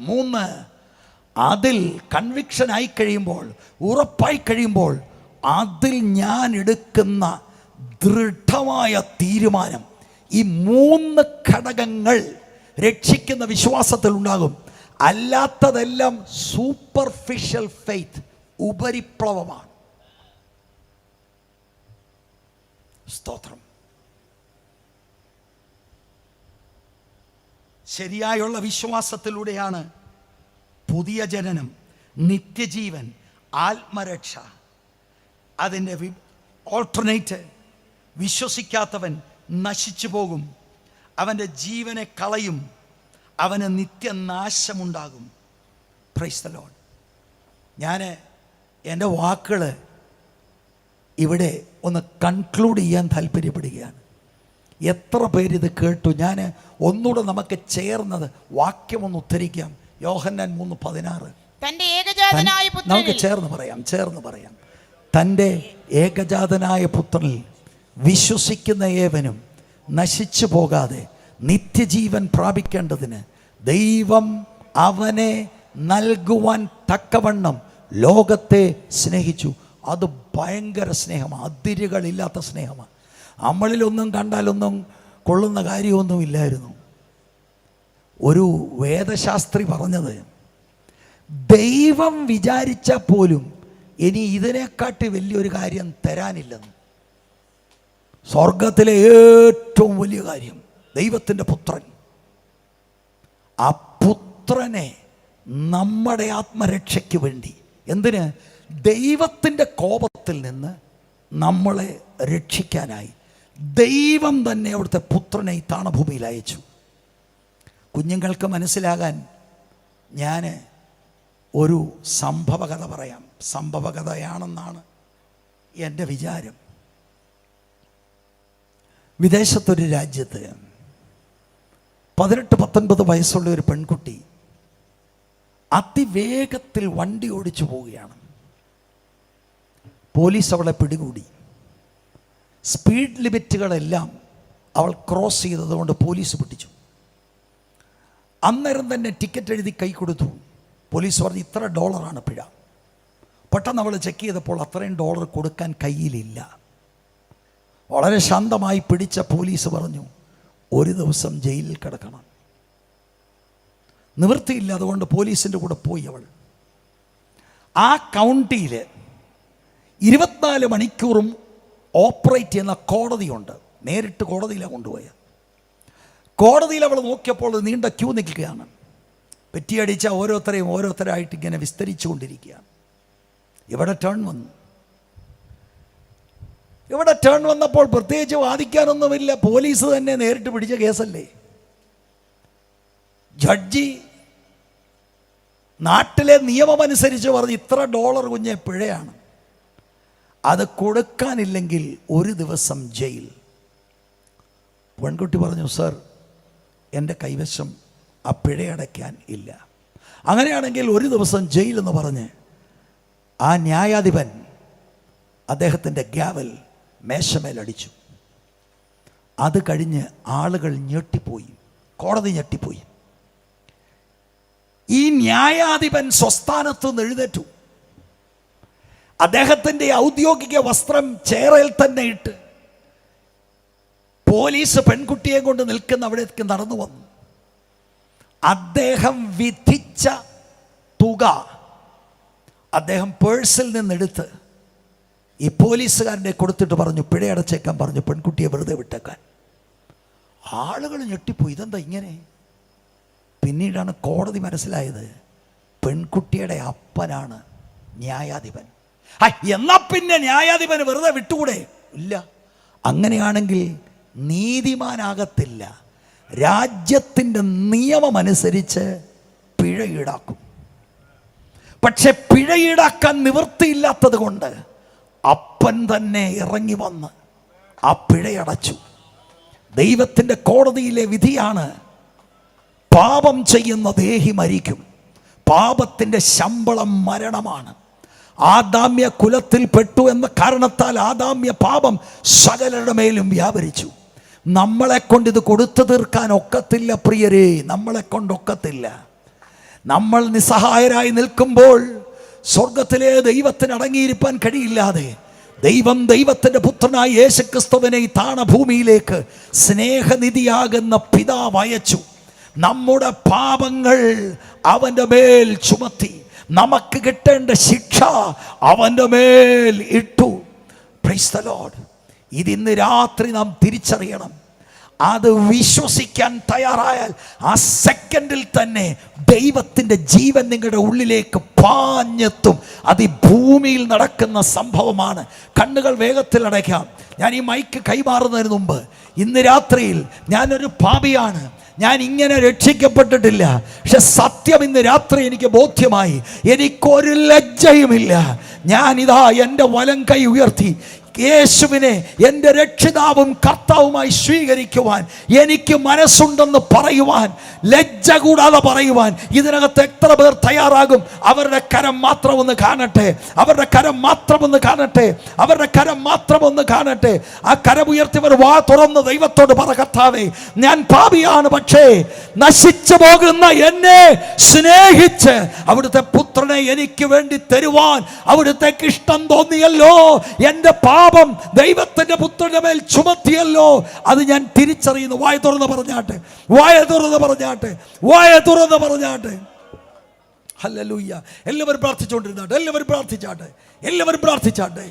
3, അതിൽ കൺവിക്ഷൻ ആയി കഴിയുമ്പോൾ, ഉറപ്പായി കഴിയുമ്പോൾ, അതിൽ ഞാൻ എടുക്കുന്ന ദൃഢമായ തീരുമാനം. ഈ 3 ഘടകങ്ങൾ രക്ഷിക്കുന്ന വിശ്വാസത്തിൽ ഉണ്ടാകും. അല്ലാത്തതെല്ലാം സൂപ്പർഫിഷ്യൽ ഫെയ്ത്ത്, ഉപരിപ്ലവമാണ്. സ്തോത്രം. ശരിയായുള്ള വിശ്വാസത്തിലൂടെയാണ് പുതിയ ജനനം, നിത്യജീവൻ, ആത്മരക്ഷ. അതിൻ്റെ ഓൾട്ടർനേറ്റ്. വിശ്വസിക്കാത്തവൻ നശിച്ചു പോകും, അവൻ്റെ ജീവനെ കളയും, അവന് നിത്യനാശമുണ്ടാകും. Praise the Lord. ഞാൻ എൻ്റെ വാക്കുകൾ ഇവിടെ ഒന്ന് കൺക്ലൂഡ് ചെയ്യാൻ താല്പര്യപ്പെടുകയാണ്. എത്ര പേരിത് കേട്ടു? ഞാൻ ഒന്നുകൂടെ നമുക്ക് ചേർന്നത് വാക്യം ഒന്ന് ഉദ്ധരിക്കാം. യോഹന്നാൻ 3:16. നമുക്ക് ചേർന്ന് പറയാം. തൻ്റെ ഏകജാതനായ പുത്രനിൽ വിശ്വസിക്കുന്ന ഏവനും നശിച്ചു പോകാതെ നിത്യജീവൻ പ്രാപിക്കേണ്ടതിന് ദൈവം അവനെ നൽകുവാൻ തക്കവണ്ണം ലോകത്തെ സ്നേഹിച്ചു. അത് ഭയങ്കര സ്നേഹമാണ്, അതിരുകളില്ലാത്ത സ്നേഹമാണ്. നമ്മളിലൊന്നും കണ്ടാലൊന്നും കൊള്ളുന്ന കാര്യമൊന്നുമില്ലായിരുന്നു. ഒരു വേദശാസ്ത്രി പറഞ്ഞത്, ദൈവം വിചാരിച്ചാൽ പോലും ഇനി ഇതിനെക്കാട്ടി വലിയൊരു കാര്യം തരാനില്ലെന്ന്. സ്വർഗത്തിലെ ഏറ്റവും വലിയ കാര്യം ദൈവത്തിൻ്റെ പുത്രൻ. ആ പുത്രനെ നമ്മുടെ ആത്മരക്ഷയ്ക്ക് വേണ്ടി, എന്തിന്? ദൈവത്തിൻ്റെ കോപത്തിൽ നിന്ന് നമ്മളെ രക്ഷിക്കാനായി ദൈവം തന്നെ അവിടുത്തെ പുത്രനെ ഈ താണഭൂമിയിൽ അയച്ചു. കുഞ്ഞുങ്ങൾക്ക് മനസ്സിലാകാൻ ഞാൻ ഒരു സംഭവകഥ പറയാം. സംഭവകഥയാണെന്നാണ് എൻ്റെ വിചാരം. വിദേശത്തൊരു രാജ്യത്ത് 18-19 വയസ്സുള്ള ഒരു പെൺകുട്ടി അതിവേഗത്തിൽ വണ്ടി ഓടിച്ചു പോവുകയാണ്. പോലീസ് അവളെ പിടികൂടി. സ്പീഡ് ലിമിറ്റുകളെല്ലാം അവൾ ക്രോസ് ചെയ്തതുകൊണ്ട് പോലീസ് പിടിച്ചു. അന്നേരം തന്നെ ടിക്കറ്റ് എഴുതി കൈ കൊടുത്തു. പോലീസ് പറഞ്ഞു ഇത്ര $1 പിഴ. പെട്ടെന്ന് അവൾ ചെക്ക് ചെയ്തപ്പോൾ അത്രയും $1 കൊടുക്കാൻ കയ്യിലില്ല. വളരെ ശാന്തമായി പിടിച്ച പോലീസ് പറഞ്ഞു 1 ദിവസം ജയിലിൽ കിടക്കണം. നിവൃത്തിയില്ല, അതുകൊണ്ട് പോലീസിൻ്റെ കൂടെ പോയി അവൾ. ആ കൗണ്ടിയിൽ 24 മണിക്കൂറും ഓപ്പറേറ്റ് ചെയ്യുന്ന കോടതിയുണ്ട്. നേരിട്ട് കോടതിയിലാണ് കൊണ്ടുപോയത്. കോടതിയിൽ അവൾ നോക്കിയപ്പോൾ നീണ്ട ക്യൂ നിൽക്കുകയാണ്. പെറ്റിയടിച്ച ഓരോരുത്തരായിട്ട് ഇങ്ങനെ വിസ്തരിച്ചു കൊണ്ടിരിക്കുകയാണ്. ഇവിടെ ടേൺ വന്നപ്പോൾ പ്രത്യേകിച്ച് വാദിക്കാനൊന്നുമില്ല. പോലീസ് തന്നെ നേരിട്ട് പിടിച്ച കേസല്ലേ. ജഡ്ജി നാട്ടിലെ നിയമമനുസരിച്ച് പറഞ്ഞ് ഇത്ര $1 കുഞ്ഞെ പിഴയാണ്, അത് കൊടുക്കാനില്ലെങ്കിൽ 1 ദിവസം ജയിൽ. പെൺകുട്ടി പറഞ്ഞു സർ, എൻ്റെ കൈവശം ആ പിഴയടയ്ക്കാൻ ഇല്ല. അങ്ങനെയാണെങ്കിൽ 1 ദിവസം ജയിൽ എന്ന് പറഞ്ഞ് ആ ന്യായാധിപൻ അദ്ദേഹത്തിൻ്റെ ഗ്യാവൽ മേശമേലടിച്ചു. അത് കഴിഞ്ഞ് ആളുകൾ ഞെട്ടിപ്പോയി, കോടതി ഞെട്ടിപ്പോയി. ഈ ന്യായാധിപൻ സ്വസ്ഥാനത്ത് നിന്ന് എഴുന്നേറ്റു. അദ്ദേഹത്തിൻ്റെ ഔദ്യോഗിക വസ്ത്രം ചേറയിൽ തന്നെ ഇട്ട് പോലീസ് പെൺകുട്ടിയെ കൊണ്ട് നിൽക്കുന്ന അവിടേക്ക് നടന്നു വന്നു. അദ്ദേഹം വിധിച്ച തുക അദ്ദേഹം പേഴ്സിൽ നിന്നെടുത്ത് ഈ പോലീസുകാരനെ കൊടുത്തിട്ട് പറഞ്ഞു പിഴയടച്ചേക്കാൻ പറഞ്ഞു, പെൺകുട്ടിയെ വെറുതെ വിട്ടേക്കാൻ. ആളുകൾ ഞെട്ടിപ്പോയി, ഇതെന്താ ഇങ്ങനെ? പിന്നീടാണ് കോടതി മനസ്സിലായത് പെൺകുട്ടിയുടെ അപ്പനാണ് ന്യായാധിപൻ. എന്നാ പിന്നെ ന്യായാധിപന് വെറുതെ വിട്ടുകൂടെ? ഇല്ല, അങ്ങനെയാണെങ്കിൽ നീതിമാനാകത്തില്ല. രാജ്യത്തിൻ്റെ നിയമമനുസരിച്ച് പിഴ ഈടാക്കും. പക്ഷെ പിഴ ഈടാക്കാൻ നിവൃത്തിയില്ലാത്തത് കൊണ്ട് അപ്പൻ തന്നെ ഇറങ്ങി വന്ന് ആ പിഴയടച്ചു. ദൈവത്തിൻ്റെ കോടതിയിലെ വിധിയാണ്, പാപം ചെയ്യുന്ന ദേഹി മരിക്കും. പാപത്തിൻ്റെ ശമ്പളം മരണമാണ്. ആദാമ്യ കുലത്തിൽ പെട്ടു എന്ന കാരണത്താൽ ആദാമ്യ പാപം സകലരുടെ മേലും വ്യാപരിച്ചു. നമ്മളെ കൊണ്ട് ഇത് കൊടുത്തു തീർക്കാൻ ഒക്കത്തില്ല പ്രിയരേ, നമ്മളെ കൊണ്ടൊക്കത്തില്ല. നമ്മൾ നിസ്സഹായരായി നിൽക്കുമ്പോൾ സ്വർഗത്തിലെ ദൈവത്തിന് അടങ്ങിയിരിക്കാൻ കഴിയില്ലാതെ ദൈവത്തിൻ്റെ പുത്രനായ യേശുക്രിസ്തുവിനെ ഈ താണഭൂമിയിലേക്ക് സ്നേഹനിധിയാകുന്ന പിതാവ് അയച്ചു. നമ്മുടെ പാപങ്ങൾ അവൻ്റെ മേൽ ചുമത്തി നമുക്ക് കിട്ടേണ്ട ശിക്ഷ അവൻ്റെ മേൽ ഇട്ടു. Praise the Lord. ഇതിന്ന് രാത്രി നാം തിരിച്ചറിയണം. അത് വിശ്വസിക്കാൻ തയ്യാറായാൽ ആ സെക്കൻഡിൽ തന്നെ ദൈവത്തിൻ്റെ ജീവൻ നിങ്ങളുടെ ഉള്ളിലേക്ക് പാഞ്ഞെത്തും. അത് ഈ ഭൂമിയിൽ നടക്കുന്ന സംഭവമാണ്. കണ്ണുകൾ വേഗത്തിൽ അടയ്ക്കാം. ഞാൻ ഈ മൈക്ക് കൈമാറുന്നതിന് മുമ്പ്, ഇന്ന് രാത്രിയിൽ ഞാനൊരു പാപിയാണ്, ഞാൻ ഇങ്ങനെ രക്ഷിക്കപ്പെട്ടിട്ടില്ല. പക്ഷെ സത്യം ഇന്ന് രാത്രി എനിക്ക് ബോധ്യമായി, എനിക്കൊരു ലജ്ജയുമില്ല. ഞാനിതാ എൻ്റെ വലം കൈ ഉയർത്തി യേശുവിനെ എൻ്റെ രക്ഷിതാവും കർത്താവുമായി സ്വീകരിക്കുവാൻ എനിക്ക് മനസ്സുണ്ടെന്ന് പറയുവാൻ, ലജ്ജ കൂടാതെ പറയുവാൻ ഇതിനകത്ത് എത്ര പേർ തയ്യാറാകും? അവരുടെ കരം മാത്രം ഒന്ന് കാണട്ടെ, അവരുടെ കരം മാത്രം ഒന്ന് കാണട്ടെ, അവരുടെ കരം മാത്രം ഒന്ന് കാണട്ടെ. ആ കരമുയർത്തിയവർ വാ തുറന്ന് ദൈവത്തോട് പറ, കർത്താവേ ഞാൻ പാപിയാണ്, പക്ഷേ നശിച്ചു പോകുന്ന എന്നെ സ്നേഹിച്ച് അവിടുത്തെ പുത്രനെ എനിക്ക് വേണ്ടി തരുവാൻ അവിടുത്തേക്ക് ഇഷ്ടം തോന്നിയല്ലോ. എൻ്റെ പാപം ദൈവത്തിന്റെ പുത്രന്റെ മേൽ ചുമത്തിയല്ലോ. അത് ഞാൻ തിരിച്ചറിയുന്നു. വായ തുറന്ന് പറഞ്ഞാട്ടെ, വായ തുറന്ന് പറഞ്ഞാട്ടെ, വായ തുറന്ന് പറഞ്ഞാട്ടെ. ഹല്ലേലൂയ. എല്ലാവരും പ്രാർത്ഥിച്ചുകൊണ്ടിരുന്നാട്ടെ, എല്ലാവരും പ്രാർത്ഥിച്ചാട്ടെ, എല്ലാവരും പ്രാർത്ഥിച്ചാട്ടെ.